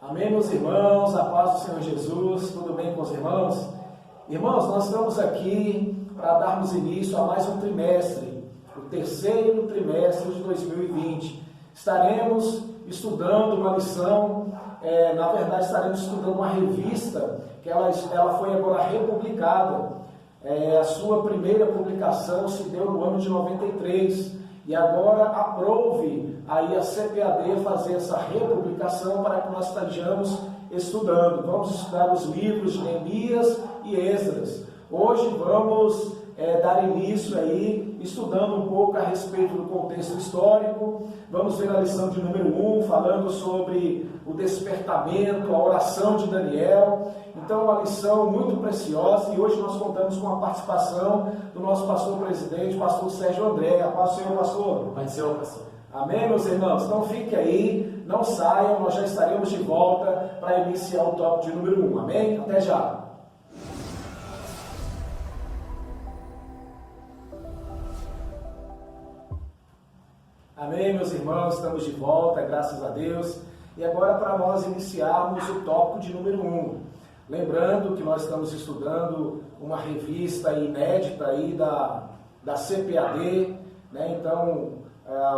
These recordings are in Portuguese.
Amém, meus irmãos, a paz do Senhor Jesus, tudo bem com os irmãos? Irmãos, nós estamos aqui para darmos início a mais um trimestre, o terceiro trimestre de 2020. Estaremos estudando uma lição, na verdade estaremos estudando uma revista, que ela foi agora republicada. A sua primeira publicação se deu no ano de 93. E agora aprove aí a CPAD fazer essa republicação para que nós estejamos estudando. Vamos estudar os livros de Neemias e Esdras. Hoje vamos dar início aí, estudando um pouco a respeito do contexto histórico. Vamos ver a lição de número 1, falando sobre o despertamento, a oração de Daniel. Então, uma lição muito preciosa, e hoje nós contamos com a participação do nosso pastor presidente, pastor Sérgio André. A paz do Senhor, pastor. Pai do Senhor, pastor. Amém, meus irmãos? Então fique aí, não saiam, nós já estaremos de volta para iniciar o tópico de número 1. Amém? Até já. Amém, meus irmãos? Estamos de volta, graças a Deus. E agora para nós iniciarmos o tópico de número 1. Lembrando que nós estamos estudando uma revista inédita aí da CPAD, né? Então,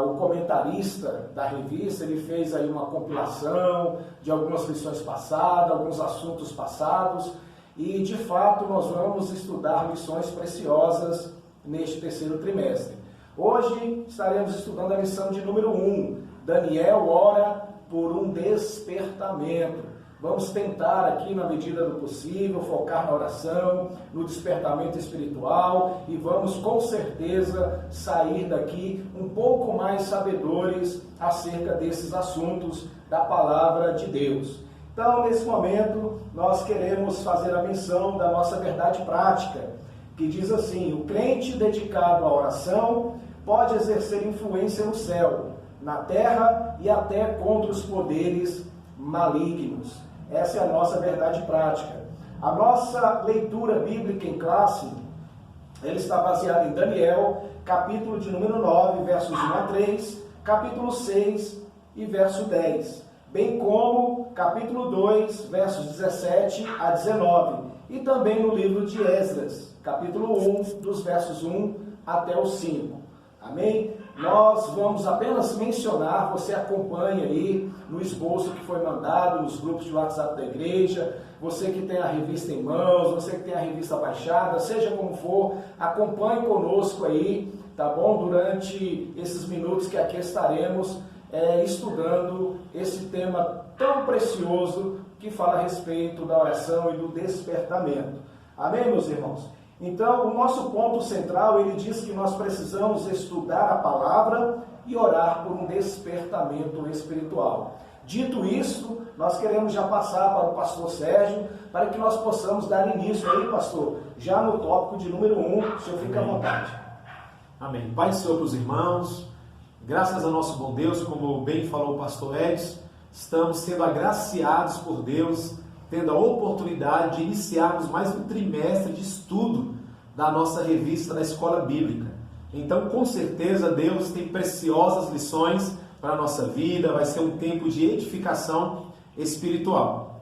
o comentarista da revista, ele fez aí uma compilação de algumas lições passadas, alguns assuntos passados, e de fato nós vamos estudar lições preciosas neste terceiro trimestre. Hoje estaremos estudando a lição de número 1, Daniel ora por um despertamento. Vamos tentar aqui, na medida do possível, focar na oração, no despertamento espiritual, e vamos com certeza sair daqui um pouco mais sabedores acerca desses assuntos da palavra de Deus. Então, nesse momento, nós queremos fazer a menção da nossa verdade prática, que diz assim: o crente dedicado à oração pode exercer influência no céu, na terra e até contra os poderes malignos. Essa é a nossa verdade prática. A nossa leitura bíblica em classe, ela está baseada em Daniel, capítulo de número 9, versos 1 a 3, capítulo 6 e verso 10, bem como capítulo 2, versos 17 a 19, e também no livro de Esdras, capítulo 1, dos versos 1 até o 5. Amém? Nós vamos apenas mencionar, você acompanha aí no esboço que foi mandado nos grupos de WhatsApp da igreja, você que tem a revista em mãos, você que tem a revista baixada, seja como for, acompanhe conosco aí, tá bom? Durante esses minutos que aqui estaremos estudando esse tema tão precioso que fala a respeito da oração e do despertamento. Amém, meus irmãos? Então, o nosso ponto central, ele diz que nós precisamos estudar a palavra e orar por um despertamento espiritual. Dito isso, nós queremos já passar para o pastor Sérgio, para que nós possamos dar início aí, pastor, já no tópico de número 1, o senhor fica à vontade. Amém. Pai do Senhor para os irmãos, graças ao nosso bom Deus, como bem falou o pastor Edson, estamos sendo agraciados por Deus, tendo a oportunidade de iniciarmos mais um trimestre de estudo da nossa revista da Escola Bíblica. Então, com certeza, Deus tem preciosas lições para a nossa vida, vai ser um tempo de edificação espiritual.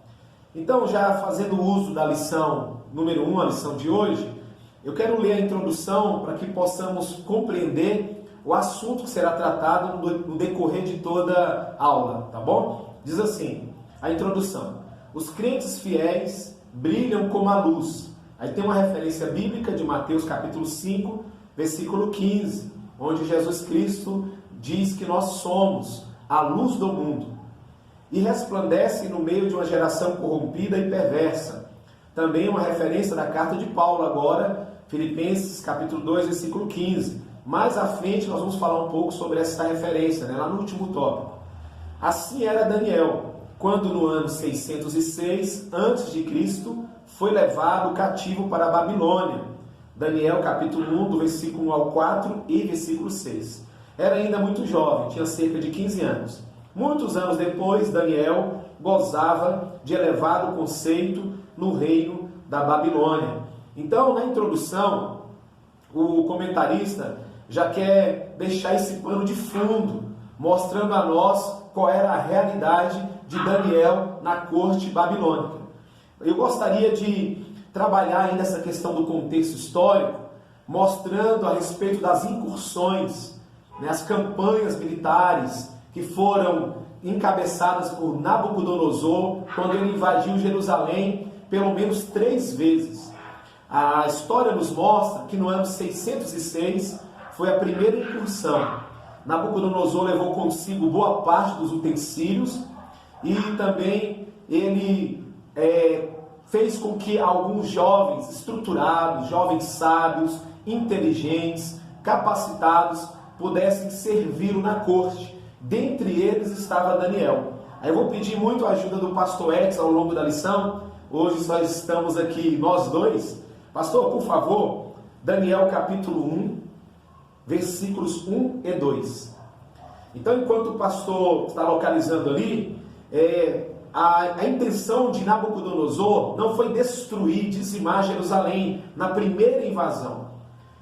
Então, já fazendo uso da lição número 1, a lição de hoje, eu quero ler a introdução para que possamos compreender o assunto que será tratado no decorrer de toda a aula, tá bom? Diz assim, a introdução: os crentes fiéis brilham como a luz. Aí tem uma referência bíblica de Mateus capítulo 5, versículo 15, onde Jesus Cristo diz que nós somos a luz do mundo e resplandece no meio de uma geração corrompida e perversa. Também uma referência da carta de Paulo agora, Filipenses capítulo 2, versículo 15. Mais à frente nós vamos falar um pouco sobre essa referência, lá no último tópico. Assim era Daniel, quando no ano 606 a.C. foi levado cativo para a Babilônia. Daniel capítulo 1, do versículo 1 ao 4 e versículo 6. Era ainda muito jovem, tinha cerca de 15 anos. Muitos anos depois, Daniel gozava de elevado conceito no reino da Babilônia. Então, na introdução, o comentarista já quer deixar esse pano de fundo, mostrando a nós qual era a realidade de Daniel na corte babilônica. Eu gostaria de trabalhar ainda essa questão do contexto histórico, mostrando a respeito das incursões, as campanhas militares que foram encabeçadas por Nabucodonosor quando ele invadiu Jerusalém pelo menos 3 vezes. A história nos mostra que no ano 606 foi a primeira incursão. Nabucodonosor levou consigo boa parte dos utensílios e também ele fez com que alguns jovens estruturados, jovens sábios, inteligentes, capacitados, pudessem servi-lo na corte. Dentre eles estava Daniel. Aí eu vou pedir muito a ajuda do pastor Edson ao longo da lição. Hoje nós estamos aqui, nós dois. Pastor, por favor, Daniel capítulo 1, versículos 1 e 2. Então, enquanto o pastor está localizando ali, a intenção de Nabucodonosor não foi destruir, dizimar Jerusalém na primeira invasão.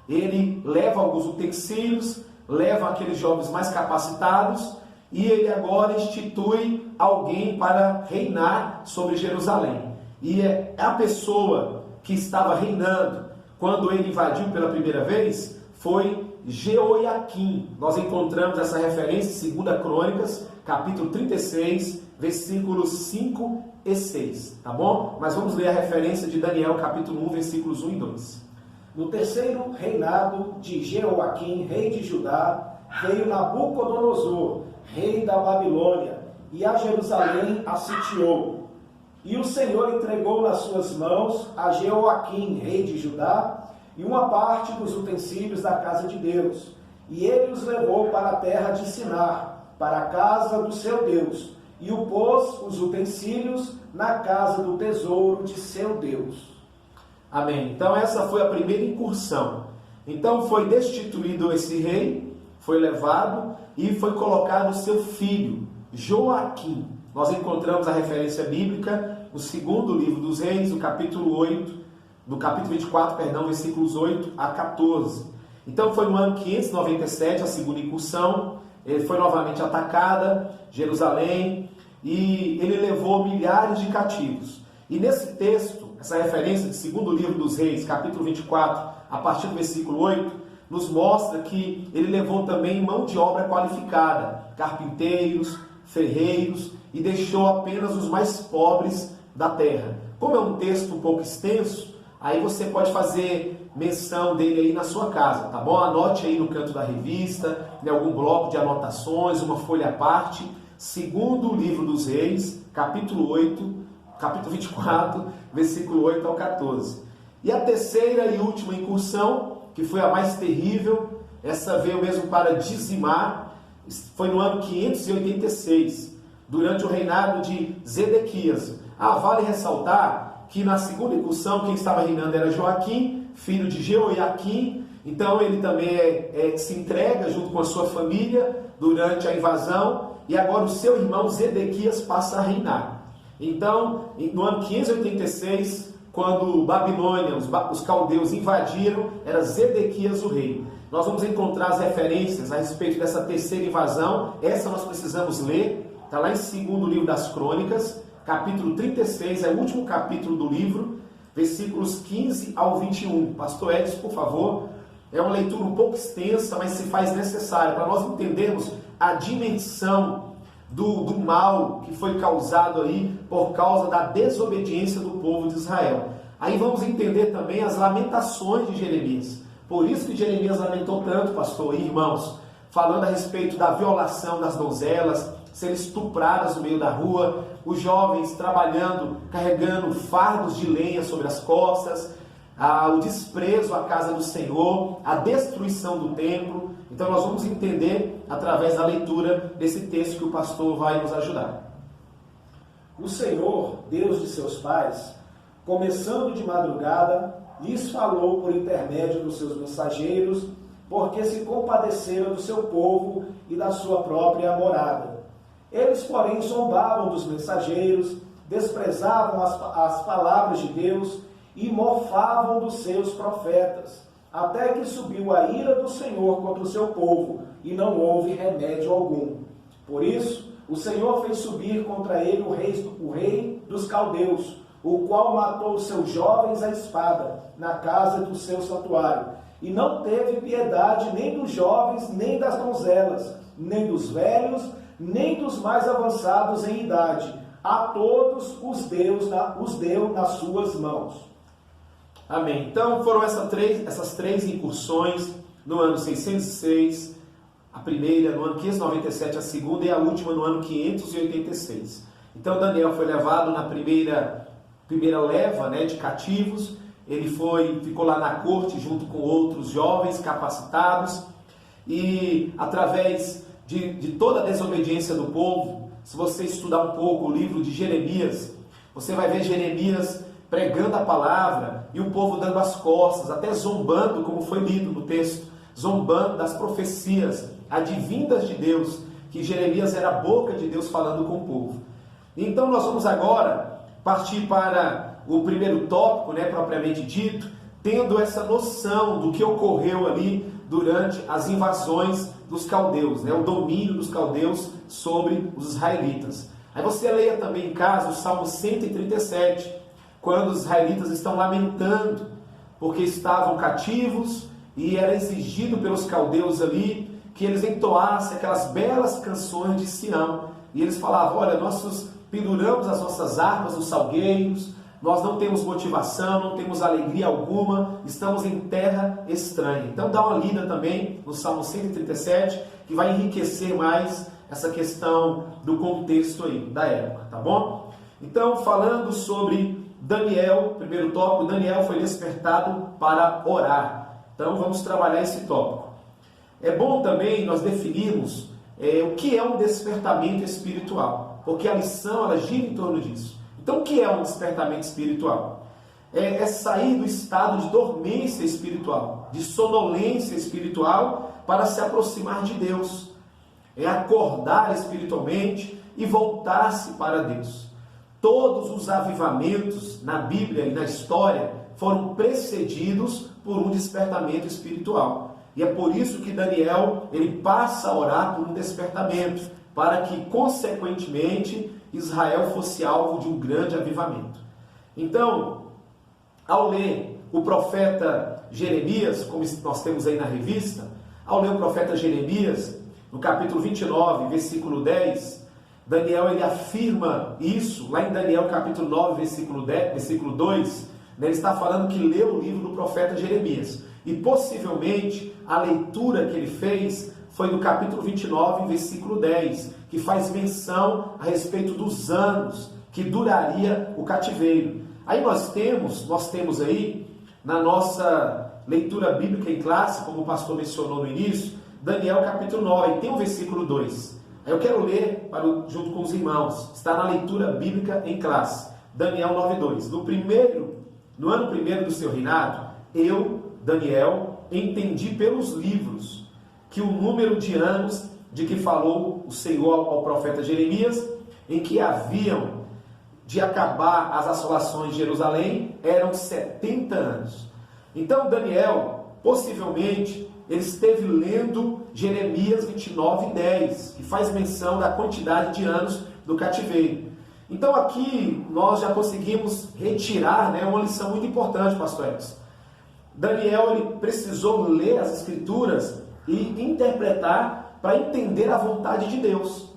Ele leva alguns utensílios, leva aqueles jovens mais capacitados e ele agora institui alguém para reinar sobre Jerusalém. E a pessoa que estava reinando quando ele invadiu pela primeira vez foi Jeoiaquim. Nós encontramos essa referência em 2 Crônicas, capítulo 36, versículos 5 e 6, tá bom? Mas vamos ler a referência de Daniel, capítulo 1, versículos 1 e 2. No terceiro reinado de Jeoaquim, rei de Judá, veio Nabucodonosor, rei da Babilônia, e a Jerusalém a sitiou. E o Senhor entregou nas suas mãos a Jeoaquim, rei de Judá, e uma parte dos utensílios da casa de Deus. E ele os levou para a terra de Sinar, para a casa do seu Deus, e o pôs os utensílios na casa do tesouro de seu Deus. Amém. Então essa foi a primeira incursão. Então foi destituído esse rei, foi levado e foi colocado seu filho, Joaquim. Nós encontramos a referência bíblica no segundo livro dos Reis, no capítulo 8, do capítulo 24, versículos 8 a 14. Então foi no ano 597, a segunda incursão, ele foi novamente atacada, Jerusalém, e ele levou milhares de cativos. E nesse texto, essa referência de segundo livro dos Reis, capítulo 24, a partir do versículo 8, nos mostra que ele levou também mão de obra qualificada, carpinteiros, ferreiros, e deixou apenas os mais pobres da terra. Como é um texto um pouco extenso, aí você pode fazer menção dele aí na sua casa, tá bom? Anote aí no canto da revista, em algum bloco de anotações, uma folha à parte, segundo livro dos Reis, capítulo 24, versículo 8 ao 14. E a terceira e última incursão, que foi a mais terrível, essa veio mesmo para dizimar, foi no ano 586, durante o reinado de Zedequias. Vale ressaltar que na segunda incursão quem estava reinando era Joaquim, filho de Jeoiaquim. Então ele também se entrega junto com a sua família durante a invasão, e agora o seu irmão Zedequias passa a reinar. Então, no ano 586, quando Babilônia, os caldeus invadiram, era Zedequias o rei. Nós vamos encontrar as referências a respeito dessa terceira invasão. Essa nós precisamos ler, está lá em 2º livro das Crônicas, capítulo 36, é o último capítulo do livro, versículos 15 ao 21. Pastor Edson, por favor, é uma leitura um pouco extensa, mas se faz necessária para nós entendermos a dimensão do mal que foi causado aí por causa da desobediência do povo de Israel. Aí vamos entender também as lamentações de Jeremias. Por isso que Jeremias lamentou tanto, pastor e irmãos, falando a respeito da violação das donzelas, serem estupradas no meio da rua, os jovens trabalhando, carregando fardos de lenha sobre as costas, o desprezo à casa do Senhor, a destruição do templo. Então nós vamos entender através da leitura desse texto que o pastor vai nos ajudar. O Senhor, Deus de seus pais, começando de madrugada, lhes falou por intermédio dos seus mensageiros, porque se compadeceram do seu povo e da sua própria morada. Eles, porém, zombavam dos mensageiros, desprezavam as palavras de Deus e mofavam dos seus profetas, até que subiu a ira do Senhor contra o seu povo, e não houve remédio algum. Por isso, o Senhor fez subir contra ele o rei dos caldeus, o qual matou os seus jovens à espada, na casa do seu santuário. E não teve piedade nem dos jovens, nem das donzelas, nem dos velhos, nem dos mais avançados em idade. A todos os deu nas suas mãos. Amém. Então foram essas três incursões no ano 606, a primeira no ano 597, a segunda e a última no ano 586. Então Daniel foi levado na primeira leva, né, de cativos. Ele ficou lá na corte junto com outros jovens capacitados e através de toda a desobediência do povo, se você estudar um pouco o livro de Jeremias, você vai ver Jeremias pregando a palavra e o povo dando as costas, até zombando, como foi lido no texto, zombando das profecias advindas de Deus, que Jeremias era a boca de Deus falando com o povo. Então nós vamos agora partir para o primeiro tópico, né, propriamente dito, tendo essa noção do que ocorreu ali durante as invasões dos caldeus, né, o domínio dos caldeus sobre os israelitas. Aí você leia também em casa o Salmo 137, quando os israelitas estão lamentando, porque estavam cativos e era exigido pelos caldeus ali que eles entoassem aquelas belas canções de Sião. E eles falavam, olha, nós penduramos as nossas armas nos salgueiros, nós não temos motivação, não temos alegria alguma, estamos em terra estranha. Então dá uma lida também no Salmo 137, que vai enriquecer mais essa questão do contexto aí, da época, tá bom? Então, falando sobre Daniel, primeiro tópico, Daniel foi despertado para orar. Então vamos trabalhar esse tópico. É bom também nós definirmos o que é um despertamento espiritual, porque a lição ela gira em torno disso. Então o que é um despertamento espiritual? É sair do estado de dormência espiritual, de sonolência espiritual, para se aproximar de Deus. É acordar espiritualmente e voltar-se para Deus. Todos os avivamentos na Bíblia e na história foram precedidos por um despertamento espiritual. E é por isso que Daniel ele passa a orar por um despertamento, para que, consequentemente, Israel fosse alvo de um grande avivamento. Então, ao ler o profeta Jeremias, como nós temos aí na revista, ao ler o profeta Jeremias, no capítulo 29, versículo 10, Daniel ele afirma isso, lá em Daniel capítulo 9, versículo 2, né, ele está falando que leu o livro do profeta Jeremias. E possivelmente a leitura que ele fez foi no capítulo 29, versículo 10, que faz menção a respeito dos anos que duraria o cativeiro. Aí nós temos aí, na nossa leitura bíblica em classe, como o pastor mencionou no início, Daniel capítulo 9, tem o versículo 2. Aí eu quero ler junto com os irmãos, está na leitura bíblica em classe, Daniel 9:2. No ano primeiro do seu reinado, eu, Daniel, entendi pelos livros que o número de anos de que falou o Senhor ao profeta Jeremias, em que haviam de acabar as assolações de Jerusalém, eram 70 anos. Então Daniel, possivelmente, ele esteve lendo Jeremias 29:10, que faz menção da quantidade de anos do cativeiro. Então aqui nós já conseguimos retirar, né, uma lição muito importante, pastores. Daniel ele precisou ler as Escrituras e interpretar para entender a vontade de Deus.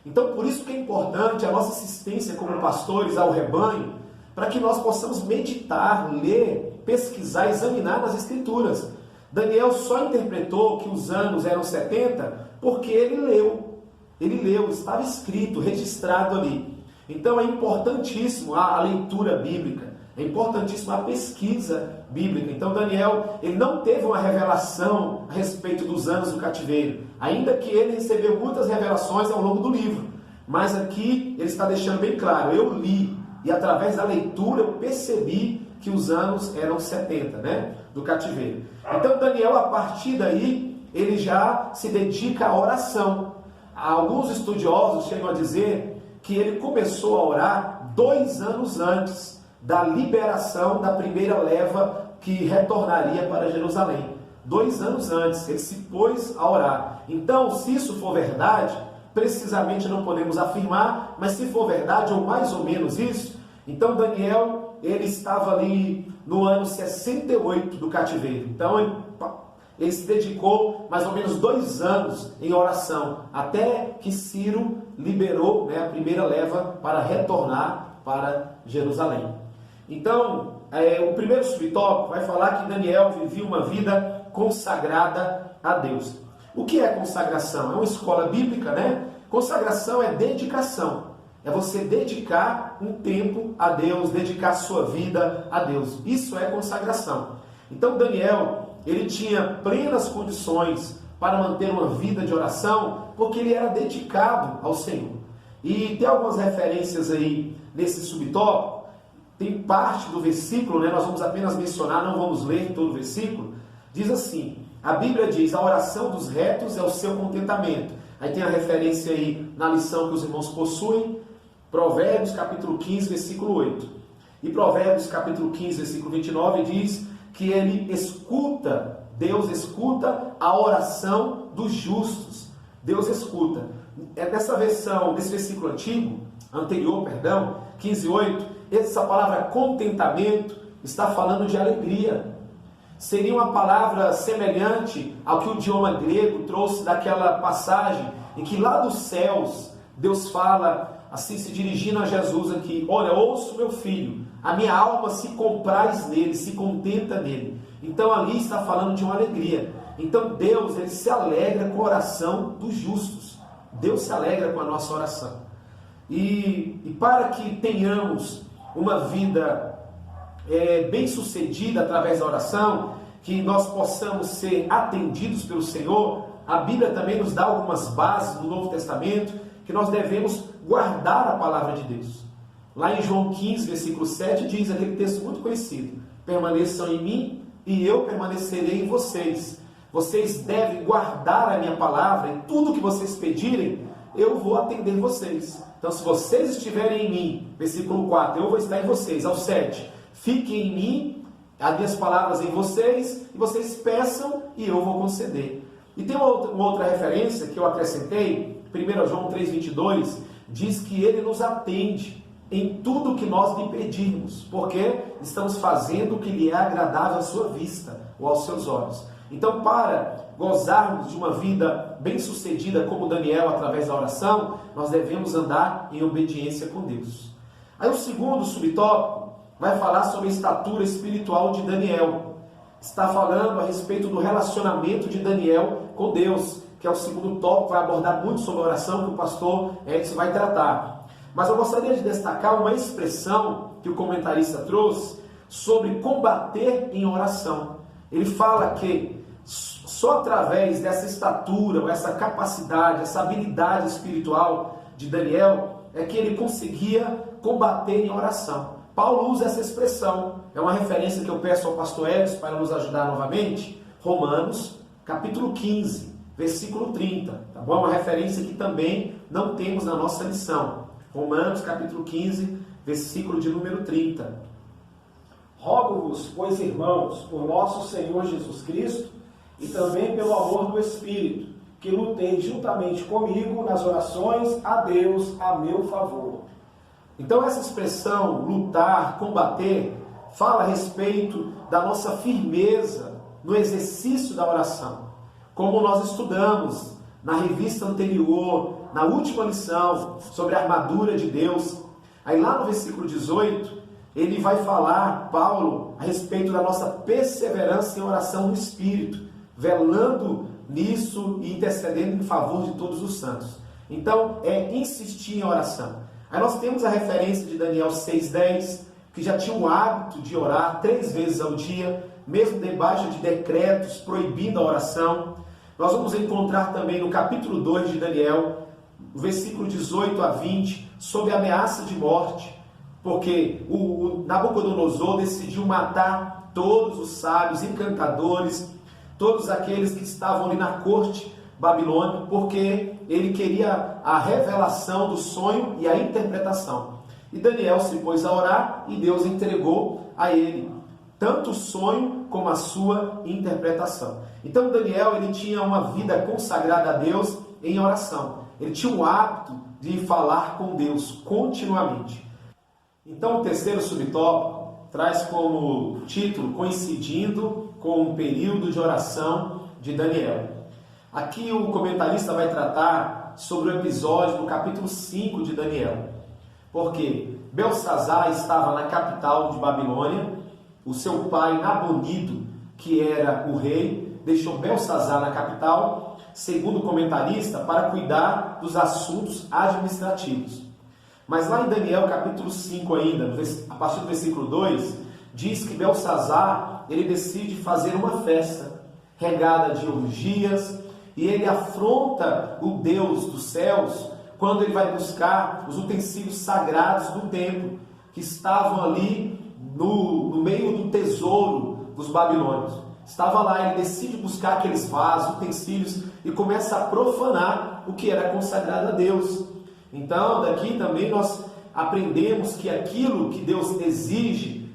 Então por isso que é importante a nossa assistência como pastores ao rebanho, para que nós possamos meditar, ler, pesquisar, examinar nas Escrituras. Daniel só interpretou que os anos eram 70 porque ele leu, estava escrito, registrado ali. Então é importantíssimo a leitura bíblica, é importantíssima a pesquisa bíblica. Então Daniel, ele não teve uma revelação a respeito dos anos do cativeiro, ainda que ele recebeu muitas revelações ao longo do livro. Mas aqui ele está deixando bem claro, eu li, e através da leitura eu percebi que os anos eram 70, né, do cativeiro. Então Daniel, a partir daí, ele já se dedica à oração. Alguns estudiosos chegam a dizer que ele começou a orar 2 anos antes da liberação da primeira leva que retornaria para Jerusalém. 2 anos antes, ele se pôs a orar. Então, se isso for verdade, precisamente não podemos afirmar, mas se for verdade, ou mais ou menos isso, então Daniel, ele estava ali no ano 68 do cativeiro. Então ele se dedicou mais ou menos 2 anos em oração, até que Ciro liberou, né, a primeira leva para retornar para Jerusalém. Então, o primeiro subtópico vai falar que Daniel vivia uma vida consagrada a Deus. O que é consagração? É uma escola bíblica, né? Consagração é dedicação. É você dedicar um tempo a Deus, dedicar a sua vida a Deus. Isso é consagração. Então Daniel, ele tinha plenas condições para manter uma vida de oração, porque ele era dedicado ao Senhor. E tem algumas referências aí nesse subtópico. Tem parte do versículo, né? Nós vamos apenas mencionar, não vamos ler todo o versículo. Diz assim, a Bíblia diz, a oração dos retos é o seu contentamento. Aí tem a referência aí na lição que os irmãos possuem, Provérbios capítulo 15, versículo 8. E Provérbios capítulo 15, versículo 29 diz que ele escuta, Deus escuta a oração dos justos. Deus escuta. Nessa versão, nesse versículo anterior, 15:8, essa palavra contentamento está falando de alegria. Seria uma palavra semelhante ao que o idioma grego trouxe daquela passagem em que lá dos céus Deus fala assim, se dirigindo a Jesus aqui: olha, ouço meu filho, a minha alma se compraz nele, se contenta nele. Então ali está falando de uma alegria. Então Deus, ele se alegra com a oração dos justos. Deus se alegra com a nossa oração. E para que tenhamos uma vida bem sucedida através da oração, que nós possamos ser atendidos pelo Senhor, a Bíblia também nos dá algumas bases no Novo Testamento que nós devemos guardar a palavra de Deus. Lá em João 15, versículo 7, diz aquele texto muito conhecido: permaneçam em mim e eu permanecerei em vocês. Vocês devem guardar a minha palavra, e tudo que vocês pedirem, eu vou atender vocês. Então, se vocês estiverem em mim, versículo 4, eu vou estar em vocês. Ao 7, fiquem em mim, as minhas palavras em vocês, e vocês peçam e eu vou conceder. E tem uma outra referência que eu acrescentei, 1 João 3,22, diz que ele nos atende em tudo que nós lhe pedirmos, porque estamos fazendo o que lhe é agradável à sua vista ou aos seus olhos. Então, para gozarmos de uma vida bem-sucedida como Daniel através da oração, nós devemos andar em obediência com Deus. Aí o segundo subtópico vai falar sobre a estatura espiritual de Daniel. Está falando a respeito do relacionamento de Daniel com Deus, que é o segundo tópico, vai abordar muito sobre a oração que o pastor Edson vai tratar. Mas eu gostaria de destacar uma expressão que o comentarista trouxe sobre combater em oração. Ele fala que só através dessa estatura, essa capacidade, essa habilidade espiritual de Daniel, é que ele conseguia combater em oração. Paulo usa essa expressão, é uma referência que eu peço ao pastor Edson para nos ajudar novamente, Romanos, capítulo 15, versículo 30, tá bom? Uma referência que também não temos na nossa lição. Romanos, capítulo 15, versículo de número 30. Rogo-vos, pois, irmãos, por nosso Senhor Jesus Cristo, e também pelo amor do Espírito, que luteis juntamente comigo nas orações a Deus a meu favor. Então essa expressão, lutar, combater, fala a respeito da nossa firmeza no exercício da oração. Como nós estudamos na revista anterior, na última lição, sobre a armadura de Deus, aí lá no versículo 18, ele vai falar, Paulo, a respeito da nossa perseverança em oração no Espírito, velando nisso e intercedendo em favor de todos os santos. Então, é insistir em oração. Aí nós temos a referência de Daniel 6,10, que já tinha o hábito de orar 3 vezes ao dia, mesmo debaixo de decretos proibindo a oração. Nós vamos encontrar também no capítulo 2 de Daniel, versículo 18 a 20, sobre a ameaça de morte, porque o Nabucodonosor decidiu matar todos os sábios, encantadores, todos aqueles que estavam ali na corte babilônica, porque ele queria a revelação do sonho e a interpretação. E Daniel se pôs a orar e Deus entregou a ele tanto o sonho como a sua interpretação. Então Daniel, ele tinha uma vida consagrada a Deus em oração. Ele tinha o hábito de falar com Deus continuamente. Então, o terceiro subtópico traz como título coincidindo com um período de oração de Daniel. Aqui o comentarista vai tratar sobre o episódio do capítulo 5 de Daniel. Porque Beltsazar estava na capital de Babilônia, o seu pai Nabonido, que era o rei, deixou Beltsazar na capital, segundo o comentarista, para cuidar dos assuntos administrativos. Mas lá em Daniel capítulo 5 ainda, a partir do versículo 2, diz que Beltsazar, ele decide fazer uma festa, regada de orgias, e ele afronta o Deus dos céus, quando ele vai buscar os utensílios sagrados do templo, que estavam ali no meio do tesouro dos babilônios. Estava lá, ele decide buscar aqueles vasos, utensílios, e começa a profanar o que era consagrado a Deus. Então, daqui também nós aprendemos que aquilo que Deus exige,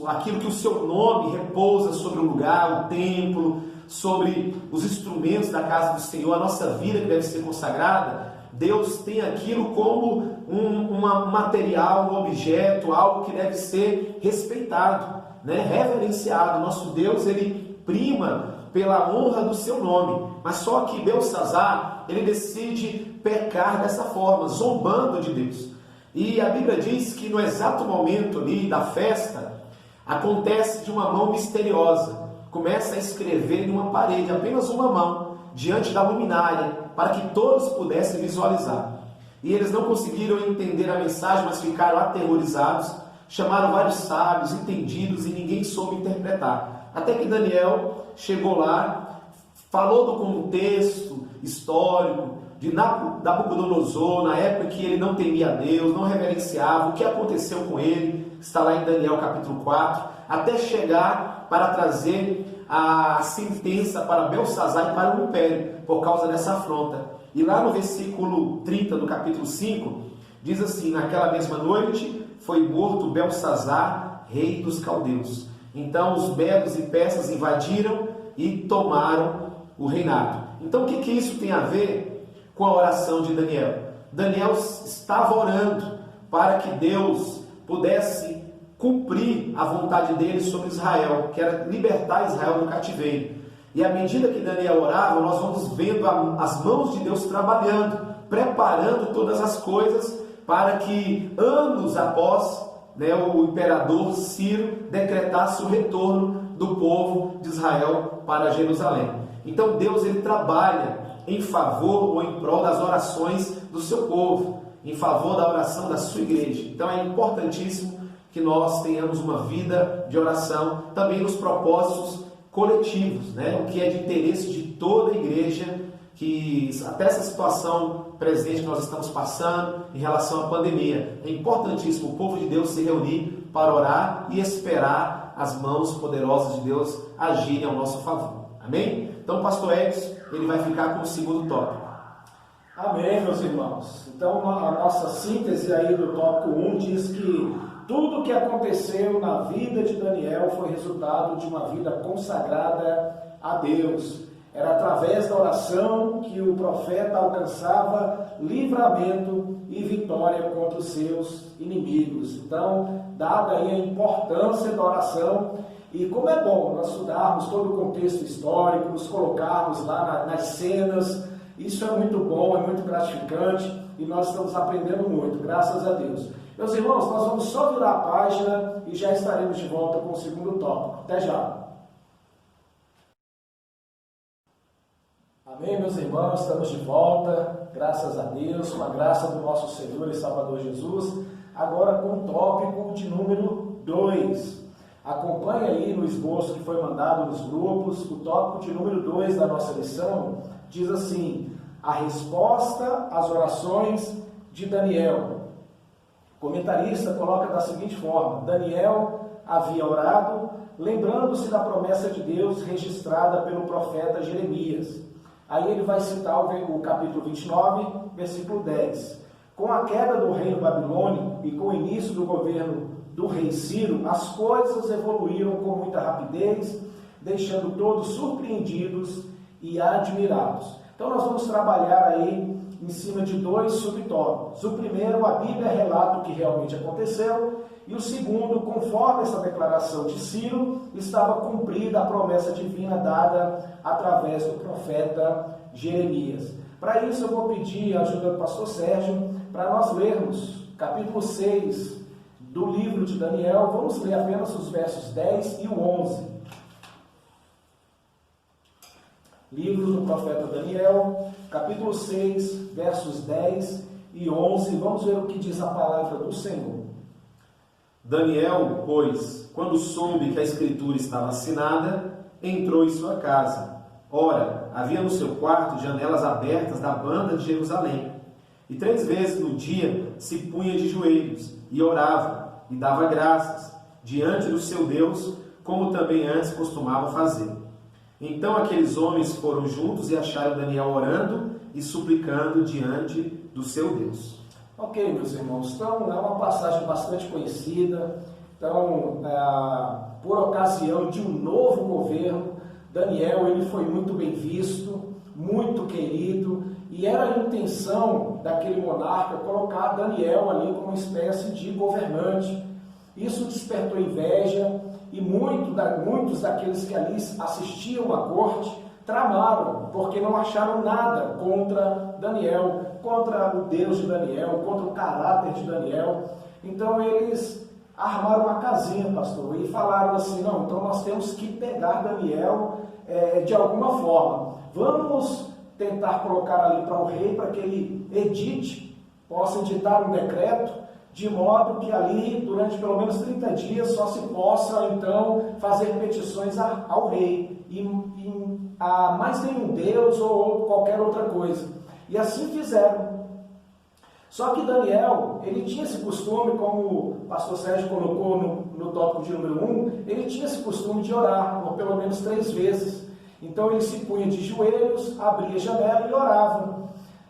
aquilo que o seu nome repousa sobre o lugar, o templo, sobre os instrumentos da casa do Senhor, a nossa vida que deve ser consagrada, Deus tem aquilo como um material, um objeto, algo que deve ser respeitado, reverenciado. Nosso Deus, ele prima pela honra do seu nome. Mas só que Beltsazar, ele decide pecar dessa forma, zombando de Deus. E a Bíblia diz que no exato momento ali da festa, acontece de uma mão misteriosa. Começa a escrever em uma parede, apenas uma mão, diante da luminária, para que todos pudessem visualizar. E eles não conseguiram entender a mensagem, mas ficaram aterrorizados, chamaram vários sábios, entendidos, e ninguém soube interpretar. Até que Daniel chegou lá, falou do contexto histórico de Nabucodonosor, na época que ele não temia a Deus, não reverenciava, o que aconteceu com ele, está lá em Daniel capítulo 4, até chegar para trazer a sentença para Beltsazar e para o império, por causa dessa afronta. E lá no versículo 30 do capítulo 5, diz assim: naquela mesma noite foi morto Beltsazar, rei dos caldeus. Então os medos e persas invadiram e tomaram o reinado. Então o que isso tem a ver com a oração de Daniel? Daniel estava orando para que Deus pudesse cumprir a vontade dele sobre Israel, que era libertar Israel do cativeiro. E à medida que Daniel orava, nós vamos vendo as mãos de Deus trabalhando, preparando todas as coisas para que anos após o imperador Ciro decretasse o retorno do povo de Israel para Jerusalém. Então Deus, ele trabalha em favor ou em prol das orações do seu povo, em favor da oração da sua igreja. Então é importantíssimo que nós tenhamos uma vida de oração, também nos propósitos coletivos, o que é de interesse de toda a igreja, que até essa situação presente que nós estamos passando em relação à pandemia, é importantíssimo o povo de Deus se reunir para orar e esperar as mãos poderosas de Deus agirem ao nosso favor. Amém? Então o pastor Edson, ele vai ficar com o segundo tópico. Amém, meus irmãos. Então a nossa síntese aí do tópico 1 diz que tudo o que aconteceu na vida de Daniel foi resultado de uma vida consagrada a Deus. Era através da oração que o profeta alcançava livramento e vitória contra os seus inimigos. Então, dada aí a importância da oração, e como é bom nós estudarmos todo o contexto histórico, nos colocarmos lá nas cenas, isso é muito bom, é muito gratificante, e nós estamos aprendendo muito, graças a Deus. Meus irmãos, nós vamos só virar a página e já estaremos de volta com o segundo tópico. Até já! Amém, meus irmãos, estamos de volta, graças a Deus, com a graça do nosso Senhor e Salvador Jesus, agora com o tópico de número 2. Acompanhe aí no esboço que foi mandado nos grupos, o tópico de número 2 da nossa lição diz assim: a resposta às orações de Daniel. O comentarista coloca da seguinte forma: Daniel havia orado, lembrando-se da promessa de Deus registrada pelo profeta Jeremias. Aí ele vai citar o capítulo 29, versículo 10. Com a queda do reino babilônico e com o início do governo do rei Ciro, as coisas evoluíram com muita rapidez, deixando todos surpreendidos e admirados. Então nós vamos trabalhar aí em cima de 2 subtópicos. O primeiro, a Bíblia relata o que realmente aconteceu, e o segundo, conforme essa declaração de Ciro, estava cumprida a promessa divina dada através do profeta Jeremias. Para isso eu vou pedir a ajuda do pastor Sérgio para nós lermos capítulo 6 do livro de Daniel. Vamos ler apenas os versos 10 e o 11. Livro do profeta Daniel, capítulo 6, versos 10 e 11. Vamos ver o que diz a palavra do Senhor. Daniel, pois, quando soube que a escritura estava assinada, entrou em sua casa. Ora, havia no seu quarto janelas abertas da banda de Jerusalém. E 3 vezes no dia se punha de joelhos e orava e dava graças diante do seu Deus, como também antes costumava fazer. Então aqueles homens foram juntos e acharam Daniel orando e suplicando diante do seu Deus. Ok, meus irmãos, então é uma passagem bastante conhecida. Então, por ocasião de um novo governo, Daniel ele foi muito bem visto, muito querido, e era a intenção daquele monarca colocar Daniel ali como uma espécie de governante. Isso despertou inveja, e muitos daqueles que ali assistiam à corte tramaram, porque não acharam nada contra Daniel, contra o Deus de Daniel, contra o caráter de Daniel. Então eles armaram uma casinha, pastor, e falaram assim: não, então nós temos que pegar Daniel de alguma forma. Vamos tentar colocar ali para o rei, para que ele possa editar um decreto, de modo que ali, durante pelo menos 30 dias, só se possa, então, fazer petições ao rei, e a mais nenhum Deus ou qualquer outra coisa. E assim fizeram. Só que Daniel, ele tinha esse costume, como o pastor Sérgio colocou no tópico de número 1, ele tinha esse costume de orar, por pelo menos 3 vezes. Então ele se punha de joelhos, abria a janela e orava.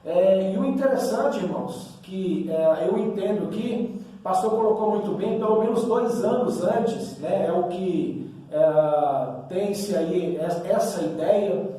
E o interessante, irmãos, que eu entendo que o pastor colocou muito bem, pelo menos 2 anos antes, né, é o que tem-se aí essa ideia,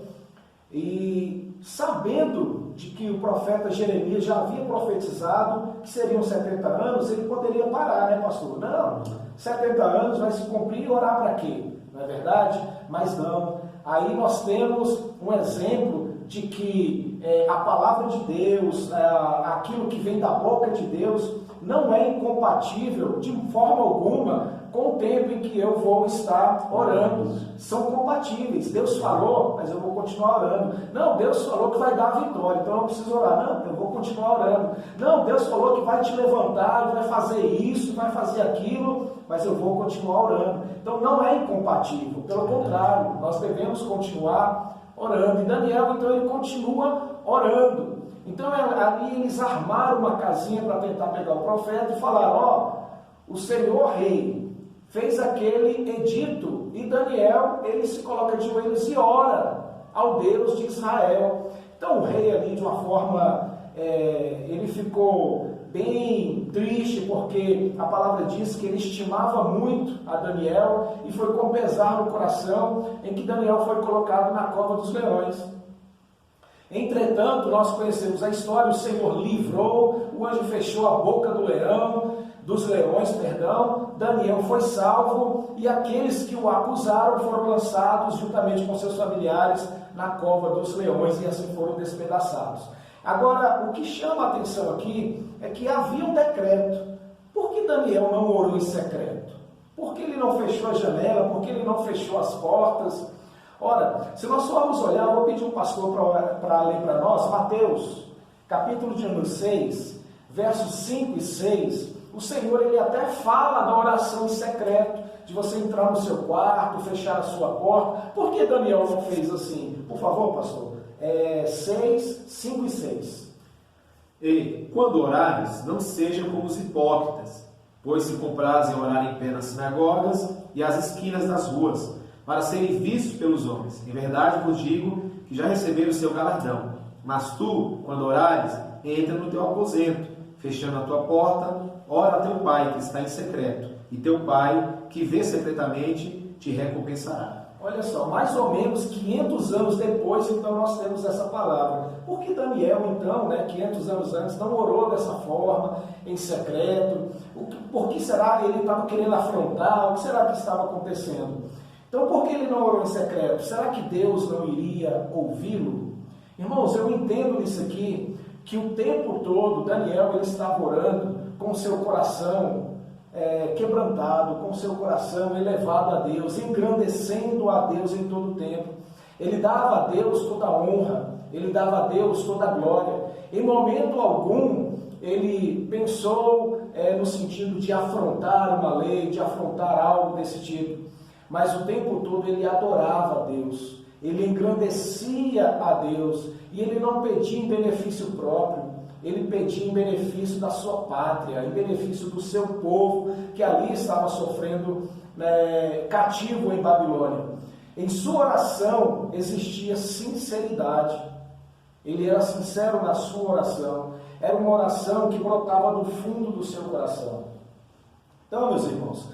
e sabendo de que o profeta Jeremias já havia profetizado que seriam 70 anos, ele poderia parar, né, pastor? Não, 70 anos vai se cumprir e orar para quê? Não é verdade? Mas não. Aí nós temos um exemplo de que a palavra de Deus, aquilo que vem da boca de Deus, não é incompatível de forma alguma com o tempo em que eu vou estar orando. São compatíveis. Deus falou, mas eu vou continuar orando. Não, Deus falou que vai dar a vitória, então eu não preciso orar. Não, eu vou continuar orando. Não, Deus falou que vai te levantar, vai fazer isso, vai fazer aquilo, mas eu vou continuar orando. Então não é incompatível, pelo contrário, nós devemos continuar orando. E Daniel, então, ele continua orando. Então ali eles armaram uma casinha para tentar pegar o profeta e falaram: o Senhor rei fez aquele edito, e Daniel, ele se coloca de joelhos e ora ao Deus de Israel. Então o rei ali, de uma forma, ele ficou bem triste, porque a palavra diz que ele estimava muito a Daniel, e foi com pesar no coração em que Daniel foi colocado na cova dos leões. Entretanto, nós conhecemos a história: o Senhor livrou, o anjo fechou a boca dos leões, Daniel foi salvo, e aqueles que o acusaram foram lançados juntamente com seus familiares na cova dos leões, e assim foram despedaçados. Agora, o que chama a atenção aqui é que havia um decreto. Por que Daniel não orou em secreto? Por que ele não fechou a janela? Por que ele não fechou as portas? Ora, se nós formos olhar, eu vou pedir um pastor para ler para nós, Mateus, capítulo de número 6, versos 5 e 6, o Senhor, ele até fala da oração em secreto, de você entrar no seu quarto, fechar a sua porta. Por que Daniel não fez assim? Por favor, pastor, 6, 5 e 6. E, quando orares, não sejam como os hipócritas, pois se comprazem orar em pé nas sinagogas e às esquinas das ruas, para serem vistos pelos homens. Em verdade vos digo que já receberam o seu galardão. Mas tu, quando orares, entra no teu aposento, fechando a tua porta, ora a teu Pai que está em secreto, e teu Pai que vê secretamente te recompensará. Olha só, mais ou menos 500 anos depois, então nós temos essa palavra. Por que Daniel, então, 500 anos antes, não orou dessa forma, em secreto? Por que será que ele estava querendo afrontar? O que será que estava acontecendo? Então, por que ele não orou em secreto? Será que Deus não iria ouvi-lo? Irmãos, eu entendo nisso aqui, que o tempo todo Daniel ele estava orando com o seu coração quebrantado, com o seu coração elevado a Deus, engrandecendo a Deus em todo o tempo. Ele dava a Deus toda a honra, ele dava a Deus toda a glória. Em momento algum, ele pensou no sentido de afrontar uma lei, de afrontar algo desse tipo. Mas o tempo todo ele adorava a Deus, ele engrandecia a Deus, e ele não pedia em benefício próprio, ele pedia em benefício da sua pátria, em benefício do seu povo, que ali estava sofrendo cativo em Babilônia. Em sua oração existia sinceridade, ele era sincero na sua oração, era uma oração que brotava do fundo do seu coração. Então, meus irmãos,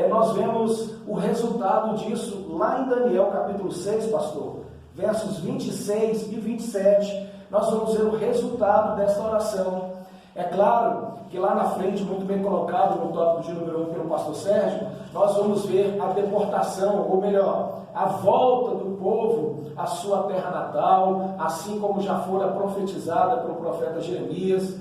nós vemos o resultado disso lá em Daniel capítulo 6, pastor, versos 26 e 27, nós vamos ver o resultado dessa oração. É claro que lá na frente, muito bem colocado no tópico de número 1 pelo pastor Sérgio, nós vamos ver a deportação, ou melhor, a volta do povo à sua terra natal, assim como já fora profetizada pelo profeta Jeremias,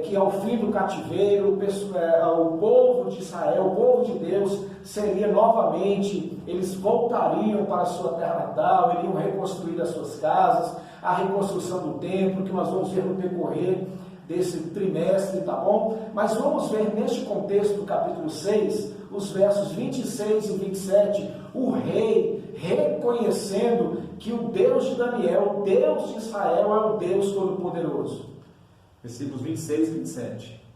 que ao fim do cativeiro, o povo de Israel, o povo de Deus, seria novamente, eles voltariam para a sua terra natal, iriam reconstruir as suas casas, a reconstrução do templo, que nós vamos ver no decorrer desse trimestre, tá bom? Mas vamos ver neste contexto do capítulo 6, os versos 26 e 27, o rei reconhecendo que o Deus de Daniel, o Deus de Israel, é o Deus Todo-Poderoso. Versículos 26 e 27.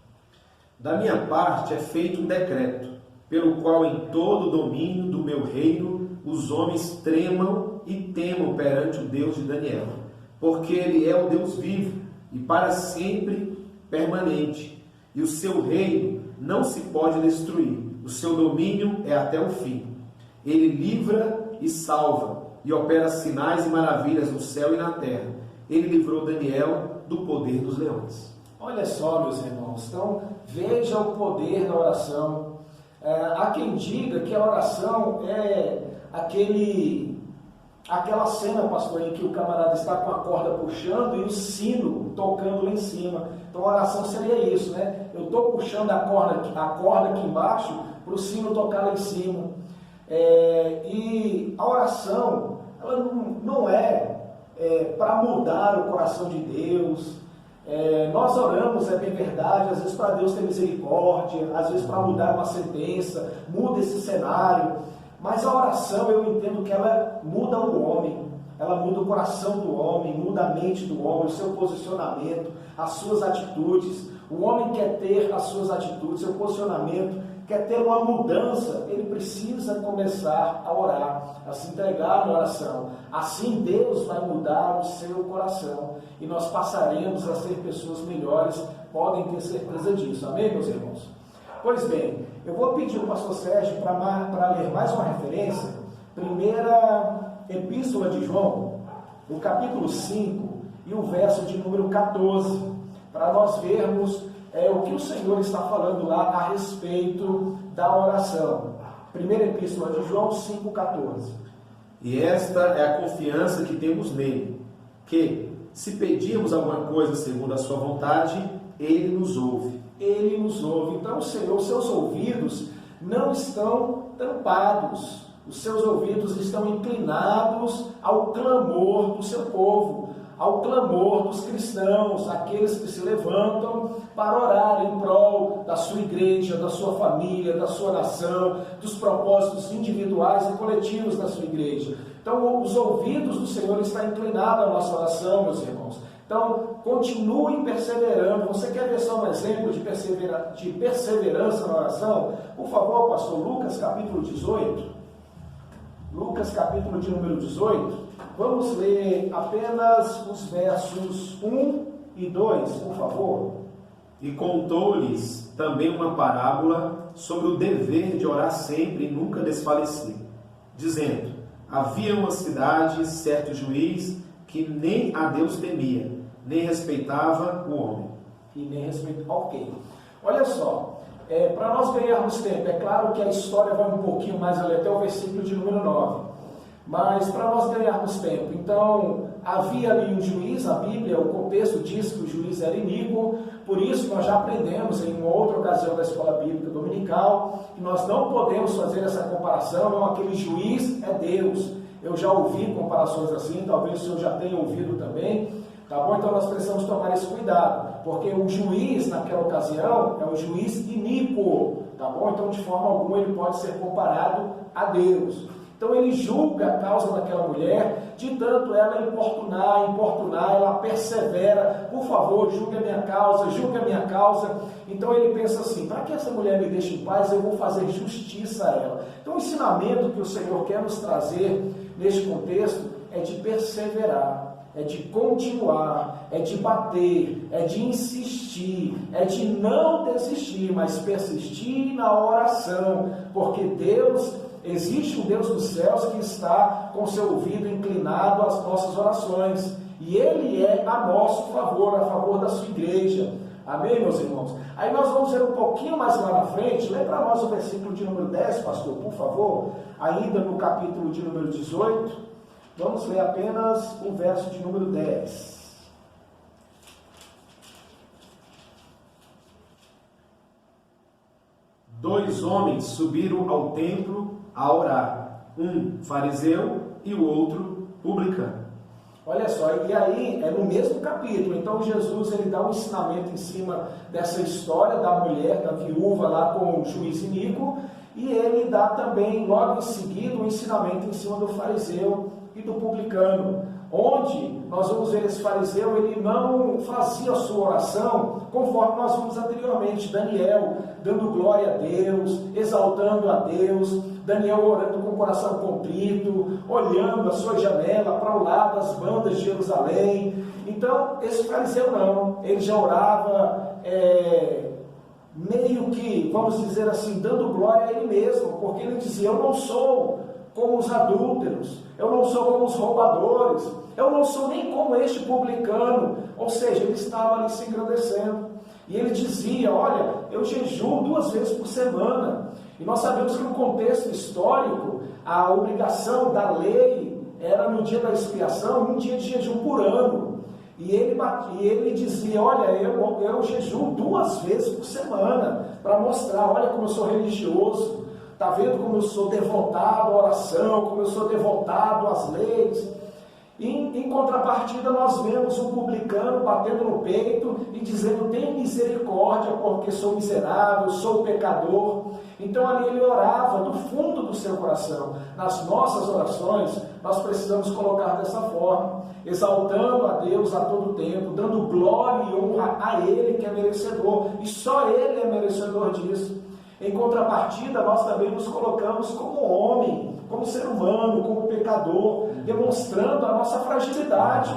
Da minha parte é feito um decreto, pelo qual em todo o domínio do meu reino os homens tremam e temam perante o Deus de Daniel, porque ele é o Deus vivo e para sempre permanente, e o seu reino não se pode destruir, o seu domínio é até o fim. Ele livra e salva, e opera sinais e maravilhas no céu e na terra. Ele livrou Daniel do poder dos leões. Olha só, meus irmãos, então veja o poder da oração. Há quem diga que a oração é aquela cena, pastor, em que o camarada está com a corda puxando e o sino tocando lá em cima. Então a oração seria isso, né? Eu estou puxando a corda aqui embaixo para o sino tocar lá em cima. E a oração, ela não é para mudar o coração de Deus. Nós oramos, é bem verdade, às vezes para Deus ter misericórdia, às vezes para mudar uma sentença, muda esse cenário, mas a oração eu entendo que ela muda o homem, ela muda o coração do homem, muda a mente do homem, o seu posicionamento, as suas atitudes. O homem quer ter as suas atitudes, seu posicionamento, quer ter uma mudança, ele precisa começar a orar, a se entregar na oração. Assim Deus vai mudar o seu coração e nós passaremos a ser pessoas melhores, podem ter certeza disso. Amém, meus irmãos? Pois bem, eu vou pedir ao pastor Sérgio para ler mais uma referência, primeira epístola de João, no capítulo 5 e o verso de número 14, para nós vermos o que o Senhor está falando lá a respeito da oração. Primeira epístola de João 5,14. E esta é a confiança que temos nele, que, se pedirmos alguma coisa segundo a sua vontade, ele nos ouve. Ele nos ouve. Então, Senhor, os seus ouvidos não estão tampados. Os seus ouvidos estão inclinados ao clamor do seu povo, ao clamor dos cristãos, aqueles que se levantam para orar em prol da sua igreja, da sua família, da sua nação, dos propósitos individuais e coletivos da sua igreja. Então, os ouvidos do Senhor estão inclinados à nossa oração, meus irmãos. Então, continue perseverando. Você quer ver só um exemplo de perseverança na oração? Por favor, pastor, Lucas capítulo 18. Lucas capítulo de número 18. Vamos ler apenas os versos 1 e 2, por favor. E contou-lhes também uma parábola sobre o dever de orar sempre e nunca desfalecer, dizendo: havia uma cidade, certo juiz, que nem a Deus temia, nem respeitava o homem. E nem respeitava. Ok. Olha só, para nós ganharmos tempo, é claro que a história vai um pouquinho mais ali, até o versículo de número 9. Mas para nós ganharmos tempo, então havia ali um juiz, a Bíblia, o contexto diz que o juiz era iníquo, por isso nós já aprendemos em uma outra ocasião da escola bíblica dominical, que nós não podemos fazer essa comparação, não, aquele juiz é Deus. Eu já ouvi comparações assim, talvez o senhor já tenha ouvido também, tá bom? Então nós precisamos tomar esse cuidado, porque o juiz naquela ocasião é um juiz iníquo, tá bom? Então de forma alguma ele pode ser comparado a Deus. Então ele julga a causa daquela mulher, de tanto ela importunar, ela persevera, por favor, julgue a minha causa. Então ele pensa assim, para que essa mulher me deixe em paz, eu vou fazer justiça a ela. Então o ensinamento que o Senhor quer nos trazer neste contexto é de perseverar, é de continuar, é de bater, é de insistir, é de não desistir, mas persistir na oração, porque existe um Deus dos céus que está com seu ouvido inclinado às nossas orações. E Ele é a nosso favor, a favor da sua igreja. Amém, meus irmãos? Aí nós vamos ver um pouquinho mais lá na frente. Lê para nós o versículo de número 10, pastor, por favor. Ainda no capítulo de número 18. Vamos ler apenas o verso de número 10. Dois homens subiram ao templo a orar, um fariseu e o outro publicano. Olha só, e aí é no mesmo capítulo, então Jesus ele dá um ensinamento em cima dessa história da mulher, da viúva lá com o juiz iníquo, e ele dá também, logo em seguida, um ensinamento em cima do fariseu e do publicano, onde nós vamos ver esse fariseu, ele não fazia a sua oração conforme nós vimos anteriormente, Daniel dando glória a Deus, exaltando a Deus, Daniel orando com o coração contrito, olhando a sua janela para o lado das bandas de Jerusalém. Então esse fariseu não, ele já orava meio que, vamos dizer assim, dando glória a ele mesmo, porque ele dizia, eu não sou como os adúlteros, eu não sou como os roubadores, eu não sou nem como este publicano. Ou seja, ele estava ali se engrandecendo. E ele dizia, olha, eu jejuo 2 vezes por semana. E nós sabemos que no contexto histórico, a obrigação da lei era no dia da expiação, um dia de jejum por ano. E ele dizia, olha, eu jejuo 2 vezes por semana, para mostrar, olha como eu sou religioso, está vendo como eu sou devotado à oração, como eu sou devotado às leis. Em contrapartida, nós vemos um publicano batendo no peito e dizendo, tem misericórdia, porque sou miserável, sou pecador. Então ali ele orava do fundo do seu coração. Nas nossas orações, nós precisamos colocar dessa forma, exaltando a Deus a todo tempo, dando glória e honra a Ele que é merecedor, e só Ele é merecedor disso. Em contrapartida, nós também nos colocamos como homem, como ser humano, como pecador, demonstrando a nossa fragilidade.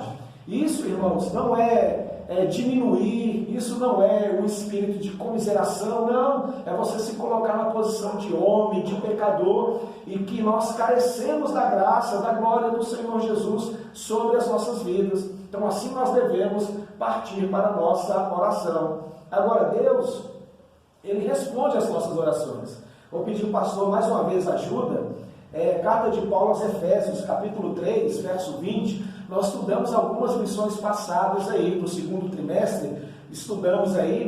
Isso, irmãos, não é diminuir, isso não é um espírito de comiseração, não, é você se colocar na posição de homem, de pecador, e que nós carecemos da graça, da glória do Senhor Jesus sobre as nossas vidas. Então assim nós devemos partir para a nossa oração. Agora Deus, Ele responde às nossas orações. Vou pedir ao pastor mais uma vez ajuda. Carta de Paulo aos Efésios, capítulo 3, verso 20, nós estudamos algumas lições passadas aí, no segundo trimestre, estudamos aí,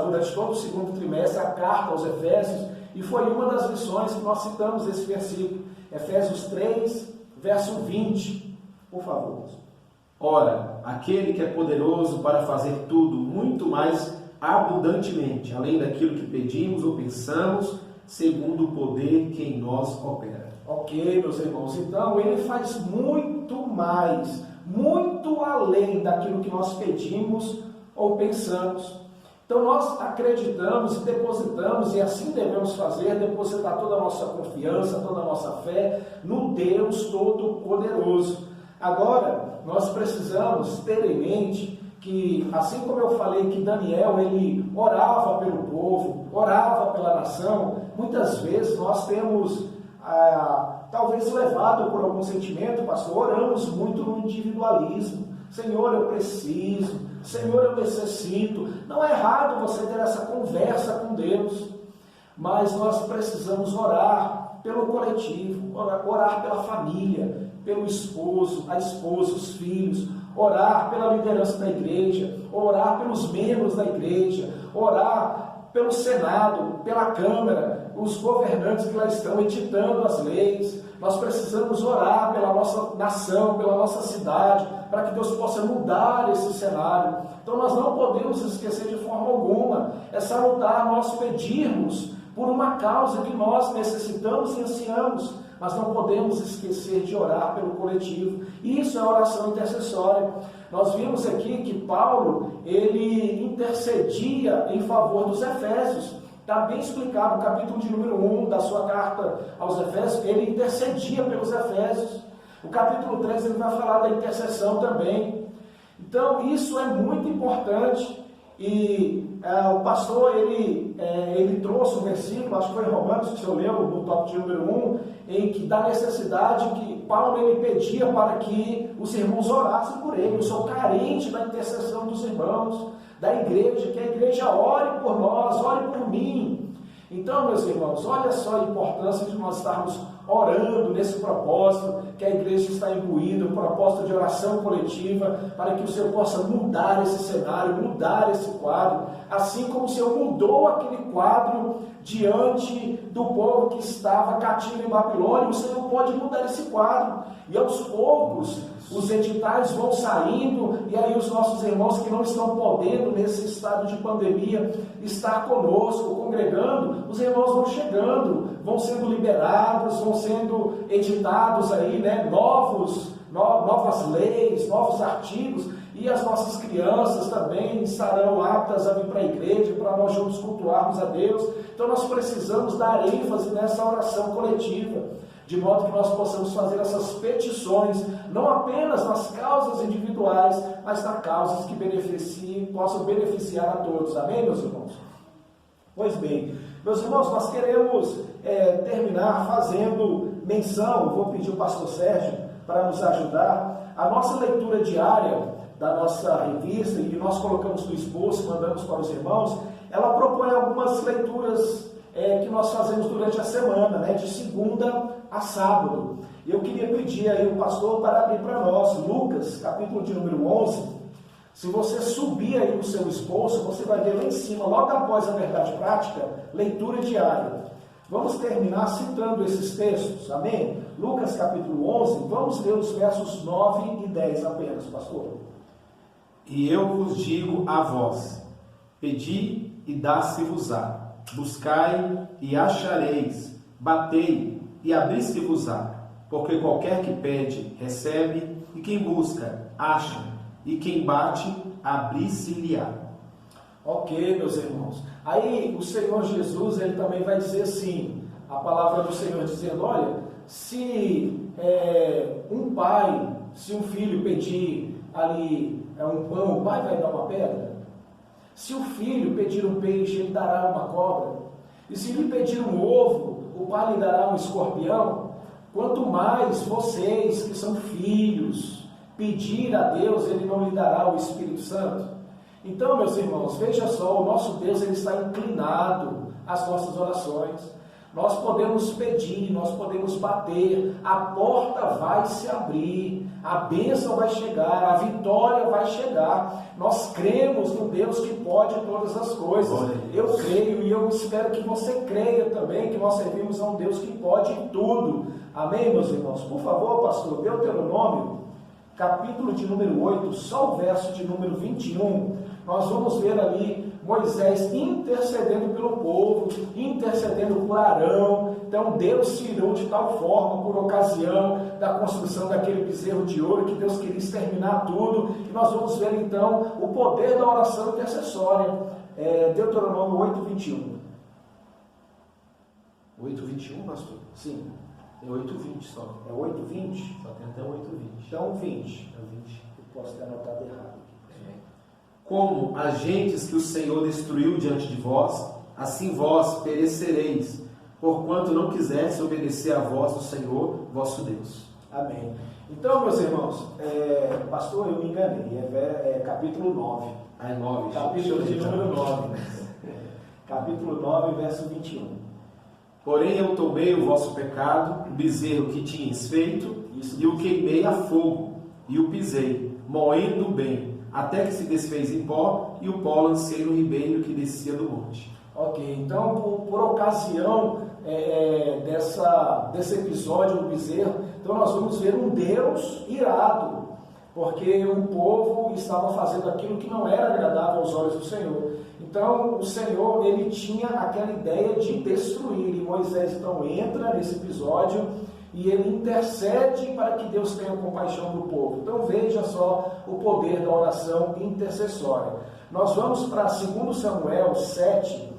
durante todo o segundo trimestre, a carta aos Efésios, e foi uma das lições que nós citamos esse versículo, Efésios 3, verso 20, por favor. Ora, aquele que é poderoso para fazer tudo muito mais abundantemente, além daquilo que pedimos ou pensamos, segundo o poder que em nós opera. Ok, meus irmãos, então Ele faz muito mais, muito além daquilo que nós pedimos ou pensamos. Então nós acreditamos e depositamos, e assim devemos fazer, depositar toda a nossa confiança, toda a nossa fé no Deus Todo-Poderoso. Agora, nós precisamos ter em mente que, assim como eu falei que Daniel, ele orava pelo povo, orava pela nação, muitas vezes nós temos talvez levado por algum sentimento, pastor, oramos muito no individualismo. Senhor, eu preciso. Senhor, eu necessito. Não é errado você ter essa conversa com Deus, mas nós precisamos orar pelo coletivo, orar pela família, pelo esposo, a esposa, os filhos, orar pela liderança da igreja, orar pelos membros da igreja, orar pelo Senado, pela Câmara, os governantes que lá estão editando as leis. Nós precisamos orar pela nossa nação, pela nossa cidade, para que Deus possa mudar esse cenário. Então nós não podemos esquecer de forma alguma, é salutar nós pedirmos por uma causa que nós necessitamos e ansiamos, mas não podemos esquecer de orar pelo coletivo. Isso é oração intercessória. Nós vimos aqui que Paulo, ele intercedia em favor dos Efésios. Está bem explicado no capítulo de número 1 da sua carta aos Efésios, ele intercedia pelos Efésios. O capítulo 3 ele vai falar da intercessão também. Então isso é muito importante. E o pastor, ele trouxe um versículo, acho que foi em Romanos, que o senhor leu, no tópico de número 1, em que da necessidade que Paulo ele pedia para que os irmãos orassem por ele. Eu sou carente da intercessão dos irmãos, da igreja, que a igreja ore por nós, ore por mim. Então, meus irmãos, olha só a importância de nós estarmos orando nesse propósito, que a igreja está imbuída, um propósito de oração coletiva, para que o Senhor possa mudar esse cenário, mudar esse quadro, assim como o Senhor mudou aquele quadro diante do povo que estava cativo em Babilônia. O Senhor pode mudar esse quadro, e aos poucos os editais vão saindo, e aí os nossos irmãos que não estão podendo, nesse estado de pandemia, estar conosco, congregando, os irmãos vão chegando, vão sendo liberados, vão sendo editados aí, né, novas leis, novos artigos, e as nossas crianças também estarão aptas a vir para a igreja, para nós juntos cultuarmos a Deus. Então nós precisamos dar ênfase nessa oração coletiva, de modo que nós possamos fazer essas petições, não apenas nas causas individuais, mas nas causas que possam beneficiar a todos. Amém, meus irmãos? Pois bem, meus irmãos, nós queremos terminar fazendo menção, vou pedir o pastor Sérgio para nos ajudar, a nossa leitura diária da nossa revista, e nós colocamos no esboço, mandamos para os irmãos, ela propõe algumas leituras que nós fazemos durante a semana, né, de segunda a sábado. Eu queria pedir aí o pastor para abrir para nós Lucas, capítulo de número 11. Se você subir aí no seu esboço, você vai ver lá em cima, logo após a verdade prática, leitura diária. Vamos terminar citando esses textos, amém? Lucas capítulo 11, vamos ler os versos 9 e 10 apenas, pastor. E eu vos digo a vós, pedi e dá-se-vos-á, buscai e achareis, batei e abri-se-vos-á, porque qualquer que pede, recebe, e quem busca, acha, e quem bate, abri-se-lhe-á. Ok, meus irmãos. Aí o Senhor Jesus, ele também vai dizer assim, a palavra do Senhor dizendo, olha, se um pai, se um filho pedir ali um pão, o pai vai dar uma pedra? Se o filho pedir um peixe, ele dará uma cobra? E se lhe pedir um ovo, o pai lhe dará um escorpião? Quanto mais vocês, que são filhos, pedir a Deus, ele não lhe dará o Espírito Santo? Então, meus irmãos, veja só, o nosso Deus, ele está inclinado às nossas orações. Nós podemos pedir, nós podemos bater, a porta vai se abrir, a bênção vai chegar, a vitória vai chegar. Nós cremos no Deus que pode todas as coisas. Eu creio e eu espero que você creia também, que nós servimos a um Deus que pode tudo. Amém, meus irmãos? Por favor, pastor, Deuteronômio, capítulo de número 8, só o verso de número 21, nós vamos ver ali Moisés intercedendo pelo povo, intercedendo por Arão. Então Deus se irou de tal forma, por ocasião da construção daquele bezerro de ouro, que Deus queria exterminar tudo. E nós vamos ver então o poder da oração intercessória. Deuteronômio 8, 21. 8, 21, pastor? Sim. É 8, 20 só. É 8, 20? Só tem até 8, 20. Então 20. É 20. Eu posso ter anotado errado. Como as gentes que o Senhor destruiu diante de vós, assim vós perecereis, porquanto não quisesse obedecer à voz do Senhor, vosso Deus. Amém. Então, meus irmãos, pastor, eu me enganei, capítulo 9. Aí 9. Capítulo de número 9. Capítulo 9, verso 21. Porém eu tomei o vosso pecado, o bezerro que tinhas feito, e o queimei a fogo, e o pisei, moendo bem, até que se desfez em pó, e o pó lancei no ribeiro que descia do monte. Ok, então por ocasião desse episódio do bezerro, então nós vamos ver um Deus irado, porque o povo estava fazendo aquilo que não era agradável aos olhos do Senhor. Então o Senhor, ele tinha aquela ideia de destruir, e Moisés então entra nesse episódio e ele intercede para que Deus tenha compaixão do povo. Então veja só o poder da oração intercessória. Nós vamos para 2 Samuel 7,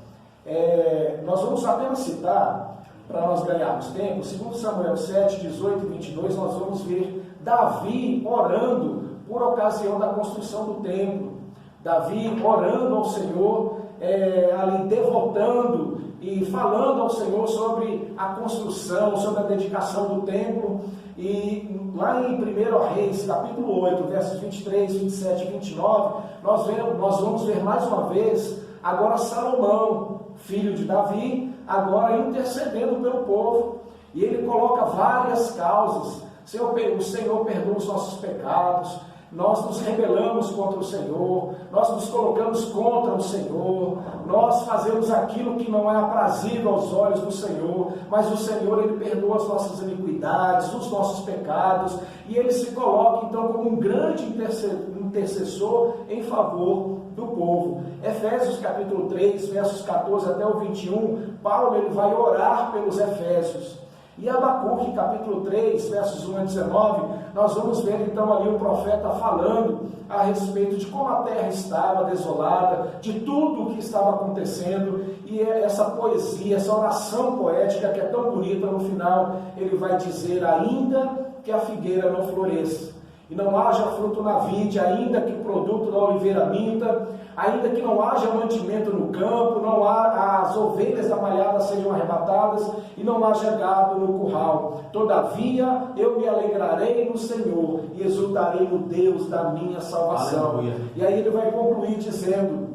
nós vamos apenas citar, para nós ganharmos tempo, 2 Samuel 7, 18 e 22, nós vamos ver Davi orando por ocasião da construção do templo. Davi orando ao Senhor, ali devotando e falando ao Senhor sobre a construção, sobre a dedicação do templo. E lá em 1 Reis, capítulo 8, versos 23, 27 e 29, nós vamos ver mais uma vez, agora Salomão, filho de Davi, agora intercedendo pelo povo. E ele coloca várias causas. O Senhor perdoa os nossos pecados, nós nos rebelamos contra o Senhor, nós nos colocamos contra o Senhor, nós fazemos aquilo que não é aprazível aos olhos do Senhor, mas o Senhor, ele perdoa as nossas iniquidades, os nossos pecados, e ele se coloca então como um grande intercessor em favor do povo. Efésios capítulo 3, versos 14 até o 21, Paulo ele vai orar pelos Efésios. E Abacuque, capítulo 3, versos 1 a 19, nós vamos ver então ali o profeta falando a respeito de como a terra estava desolada, de tudo o que estava acontecendo, e essa poesia, essa oração poética que é tão bonita, no final ele vai dizer: ainda que a figueira não floresça, e não haja fruto na vide, ainda que o produto da oliveira minta, ainda que não haja mantimento no campo, as ovelhas da malhada sejam arrebatadas, e não haja gado no curral. Todavia eu me alegrarei no Senhor, e exultarei no Deus da minha salvação. Aleluia. E aí ele vai concluir dizendo: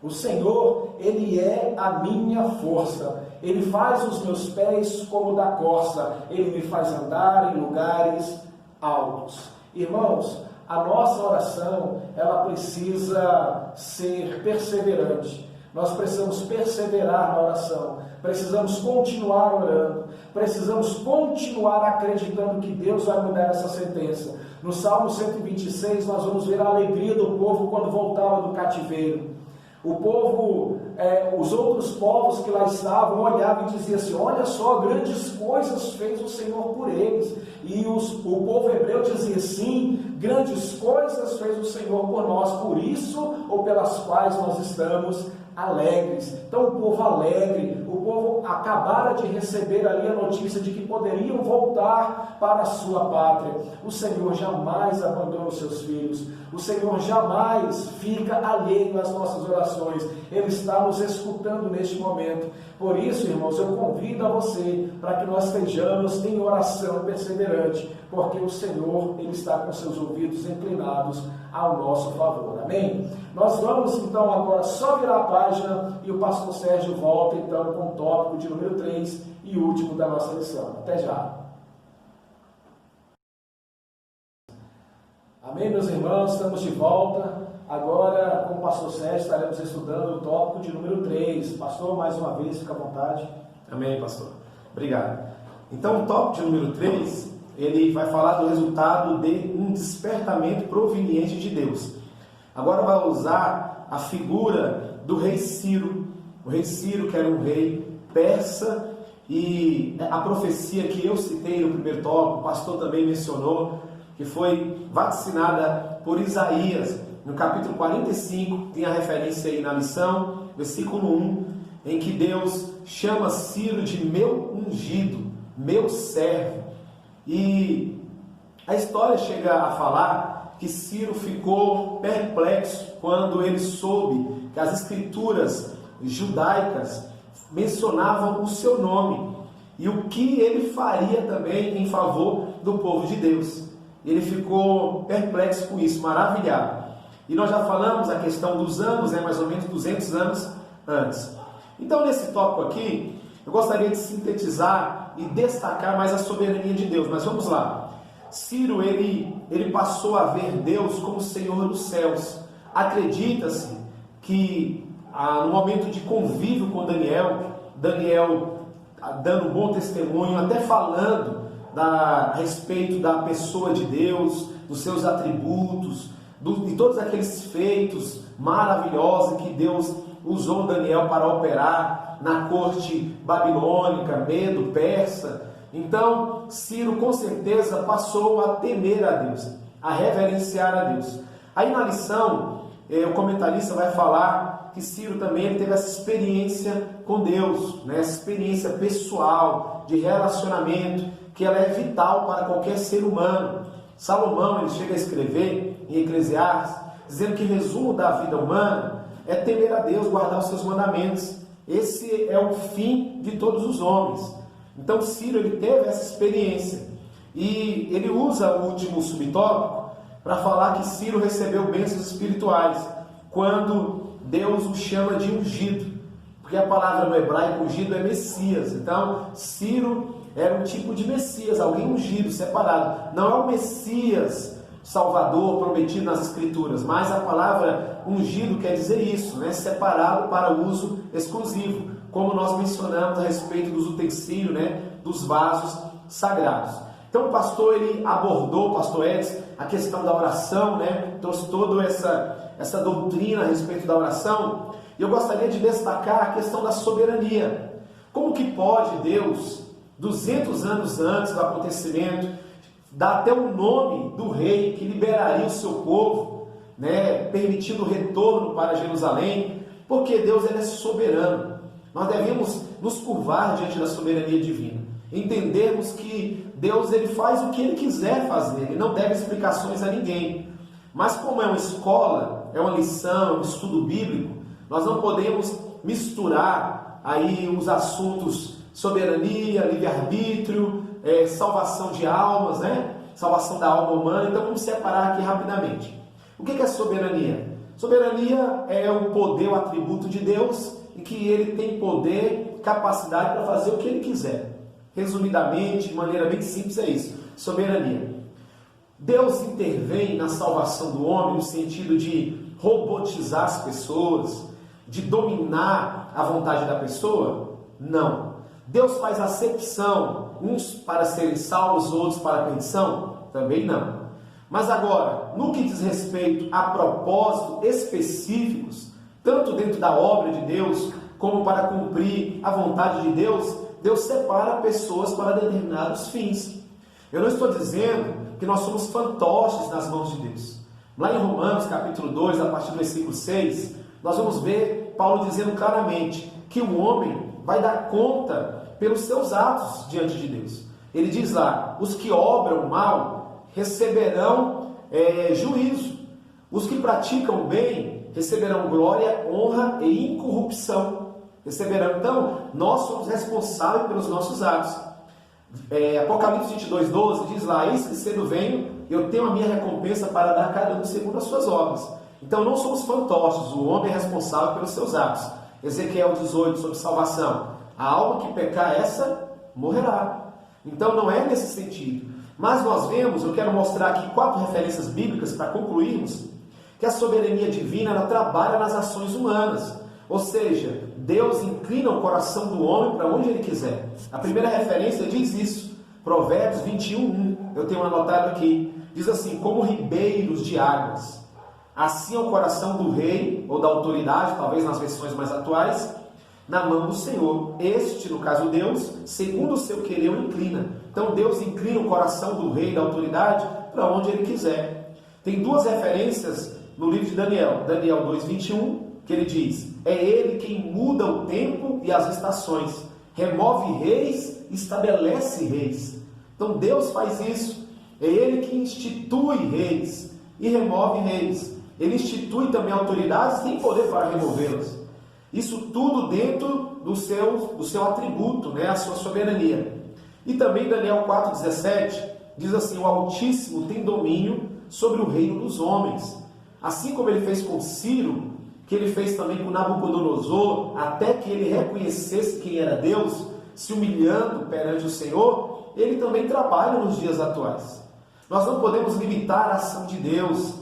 o Senhor, ele é a minha força, ele faz os meus pés como da corça, ele me faz andar em lugares altos. Irmãos, a nossa oração, ela precisa ser perseverante. Nós precisamos perseverar na oração, precisamos continuar orando, precisamos continuar acreditando que Deus vai mudar essa sentença. No Salmo 126, nós vamos ver a alegria do povo quando voltava do cativeiro. O povo, os outros povos que lá estavam, olhavam e diziam assim: olha só, grandes coisas fez o Senhor por eles. E o povo hebreu dizia: sim, grandes coisas fez o Senhor por nós, por isso ou pelas quais nós estamos alegres. Então o povo alegre, o povo acabara de receber ali a notícia de que poderiam voltar para a sua pátria. O Senhor jamais abandona os seus filhos, o Senhor jamais fica alheio às nossas orações, Ele está nos escutando neste momento. Por isso, irmãos, eu convido a você para que nós estejamos em oração perseverante, porque o Senhor, Ele está com seus ouvidos inclinados ao nosso favor, amém? Nós vamos então agora só virar a página e o pastor Sérgio volta então com o tópico de número 3 e último da nossa lição. Até já! Amém, meus irmãos, estamos de volta. Agora, com o pastor Sérgio, estaremos estudando o tópico de número 3. Pastor, mais uma vez, fica à vontade. Amém, pastor. Obrigado. Então, o tópico de número 3, ele vai falar do resultado de um despertamento proveniente de Deus. Agora vai usar a figura do rei Ciro. O rei Ciro, que era um rei persa, e a profecia que eu citei no primeiro tópico, o pastor também mencionou, que foi vaticinada por Isaías, no capítulo 45, tem a referência aí na lição, versículo 1, em que Deus chama Ciro de meu ungido, meu servo. E a história chega a falar que Ciro ficou perplexo quando ele soube que as escrituras judaicas mencionavam o seu nome e o que ele faria também em favor do povo de Deus. Ele ficou perplexo com isso, maravilhado. E nós já falamos a questão dos anos, mais ou menos 200 anos antes. Então, nesse tópico aqui, eu gostaria de sintetizar e destacar mais a soberania de Deus. Mas vamos lá. Ciro, ele passou a ver Deus como Senhor dos céus. Acredita-se que no momento de convívio com Daniel dando um bom testemunho, até falando a respeito da pessoa de Deus, dos seus atributos, de todos aqueles feitos maravilhosos que Deus usou Daniel para operar na corte babilônica, medo, persa. Então, Ciro com certeza passou a temer a Deus, a reverenciar a Deus. Aí na lição, o comentarista vai falar que Ciro também teve essa experiência com Deus, essa experiência pessoal, de relacionamento, que ela é vital para qualquer ser humano. Salomão, ele chega a escrever em Eclesiastes, dizendo que o resumo da vida humana é temer a Deus, guardar os seus mandamentos. Esse é o fim de todos os homens. Então Ciro, ele teve essa experiência. E ele usa o último subtópico para falar que Ciro recebeu bênçãos espirituais, quando Deus o chama de ungido. Porque a palavra no hebraico ungido é Messias. Então Ciro era um tipo de Messias, alguém ungido, separado. Não é o Messias Salvador prometido nas Escrituras, mas a palavra ungido quer dizer isso, separado para uso exclusivo, como nós mencionamos a respeito dos utensílios, dos vasos sagrados. Então o pastor, ele abordou, o pastor Edson, a questão da oração, trouxe toda essa doutrina a respeito da oração, e eu gostaria de destacar a questão da soberania. Como que pode Deus, 200 anos antes do acontecimento, dar até o nome do rei que liberaria o seu povo, permitindo o retorno para Jerusalém? Porque Deus, ele é soberano. Nós devemos nos curvar diante da soberania divina, entendermos que Deus, ele faz o que ele quiser fazer, ele não deve explicações a ninguém. Mas como é uma escola, é uma lição, é um estudo bíblico, nós não podemos misturar aí os assuntos soberania, livre-arbítrio, salvação de almas, salvação da alma humana. Então vamos separar aqui rapidamente. O que é soberania? Soberania é o poder, o atributo de Deus, e que ele tem poder, capacidade para fazer o que ele quiser. Resumidamente, de maneira bem simples, é isso: soberania. Deus intervém na salvação do homem no sentido de robotizar as pessoas, de dominar a vontade da pessoa? Não. Deus faz acepção, uns para serem salvos, outros para a perdição? Também não. Mas agora, no que diz respeito a propósitos específicos, tanto dentro da obra de Deus, como para cumprir a vontade de Deus, Deus separa pessoas para determinados fins. Eu não estou dizendo que nós somos fantoches nas mãos de Deus. Lá em Romanos capítulo 2, a partir do versículo 6, nós vamos ver Paulo dizendo claramente que o homem vai dar conta pelos seus atos diante de Deus. Ele diz lá: os que obram mal receberão juízo. Os que praticam bem receberão glória, honra e incorrupção. Receberão. Então, nós somos responsáveis pelos nossos atos. Apocalipse 22:12 diz lá: eis que cedo venho, eu tenho a minha recompensa para dar a cada um segundo as suas obras. Então não somos fantoches, o homem é responsável pelos seus atos. Ezequiel 18 sobre salvação: a alma que pecar, essa morrerá. Então não é nesse sentido. Mas nós vemos, eu quero mostrar aqui 4 referências bíblicas para concluirmos, que a soberania divina, ela trabalha nas ações humanas. Ou seja, Deus inclina o coração do homem para onde ele quiser. A primeira referência diz isso, Provérbios 21:1, eu tenho anotado aqui, diz assim: como ribeiros de águas, assim é o coração do rei, ou da autoridade, talvez nas versões mais atuais, na mão do Senhor. Este, no caso Deus, segundo o seu querer, o inclina. Então Deus inclina o coração do rei, da autoridade, para onde ele quiser. Tem 2 referências no livro de Daniel, Daniel 2:21, que ele diz: é ele quem muda o tempo e as estações, remove reis, estabelece reis. Então Deus faz isso. É ele que institui reis e remove reis. Ele institui também autoridades e tem poder para removê-las. Isso tudo dentro o seu atributo, né, a sua soberania. E também Daniel 4,17 diz assim: o Altíssimo tem domínio sobre o reino dos homens. Assim como ele fez com Ciro, que ele fez também com Nabucodonosor, até que ele reconhecesse quem era Deus, se humilhando perante o Senhor, ele também trabalha nos dias atuais. Nós não podemos limitar a ação de Deus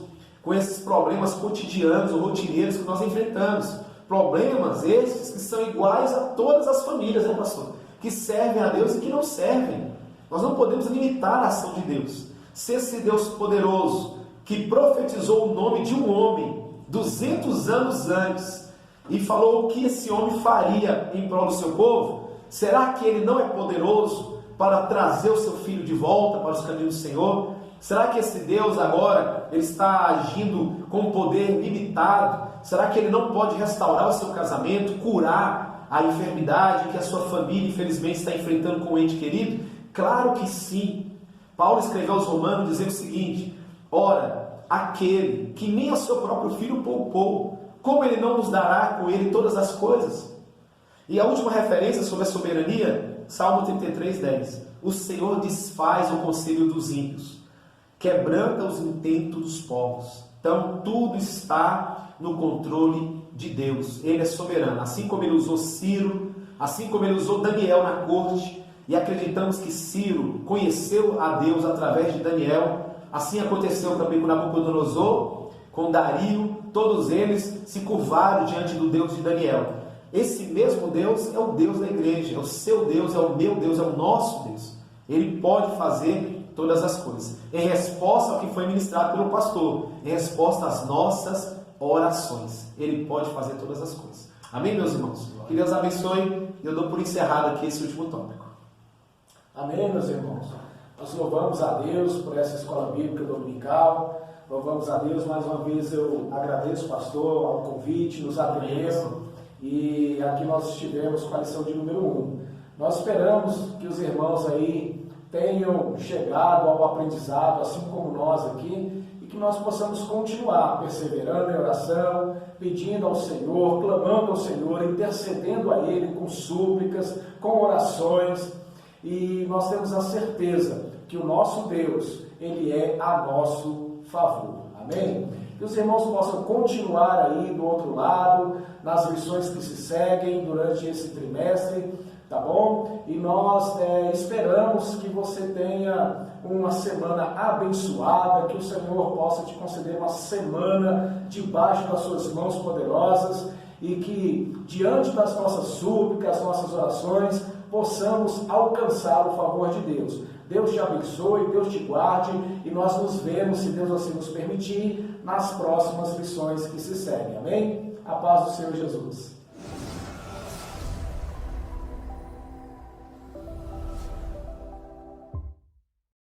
com esses problemas cotidianos ou rotineiros que nós enfrentamos. Problemas esses que são iguais a todas as famílias, né, pastor? Que servem a Deus e que não servem. Nós não podemos limitar a ação de Deus. Se esse Deus poderoso, que profetizou o nome de um homem 200 anos antes e falou o que esse homem faria em prol do seu povo, será que ele não é poderoso para trazer o seu filho de volta para os caminhos do Senhor? Será que esse Deus agora ele está agindo com poder limitado? Será que ele não pode restaurar o seu casamento, curar a enfermidade que a sua família infelizmente está enfrentando com um ente querido? Claro que sim. Paulo escreveu aos Romanos dizendo o seguinte: ora, aquele que nem a seu próprio filho poupou, como ele não nos dará com ele todas as coisas? E a última referência sobre a soberania, Salmo 33:10. O Senhor desfaz o conselho dos ímpios, quebranta os intentos dos povos. Então tudo está no controle de Deus. Ele é soberano. Assim como ele usou Ciro, assim como ele usou Daniel na corte, e acreditamos que Ciro conheceu a Deus através de Daniel, assim aconteceu também com Nabucodonosor, com Dario. Todos eles se curvaram diante do Deus de Daniel. Esse mesmo Deus é o Deus da igreja, é o seu Deus, é o meu Deus, é o nosso Deus. Ele pode fazer todas as coisas. Em resposta ao que foi ministrado pelo pastor, em resposta às nossas orações, Ele pode fazer todas as coisas. Amém, meus irmãos? Que Deus abençoe. Eu dou por encerrado aqui esse último tópico. Amém, meus irmãos? Nós louvamos a Deus por essa escola bíblica dominical. Louvamos a Deus. Mais uma vez eu agradeço, pastor, ao convite, nos atendeu. E aqui nós estivemos com a lição de número 1. Nós esperamos que os irmãos aí tenham chegado ao aprendizado, assim como nós aqui, e que nós possamos continuar perseverando em oração, pedindo ao Senhor, clamando ao Senhor, intercedendo a Ele com súplicas, com orações. E nós temos a certeza que o nosso Deus, Ele é a nosso favor. Amém? Que os irmãos possam continuar aí do outro lado, nas lições que se seguem durante esse trimestre, tá bom? E nós esperamos que você tenha uma semana abençoada, que o Senhor possa te conceder uma semana debaixo das suas mãos poderosas e que, diante das nossas súplicas, nossas orações, possamos alcançar o favor de Deus. Deus te abençoe, Deus te guarde e nós nos vemos, se Deus assim nos permitir, nas próximas lições que se seguem. Amém? A paz do Senhor Jesus.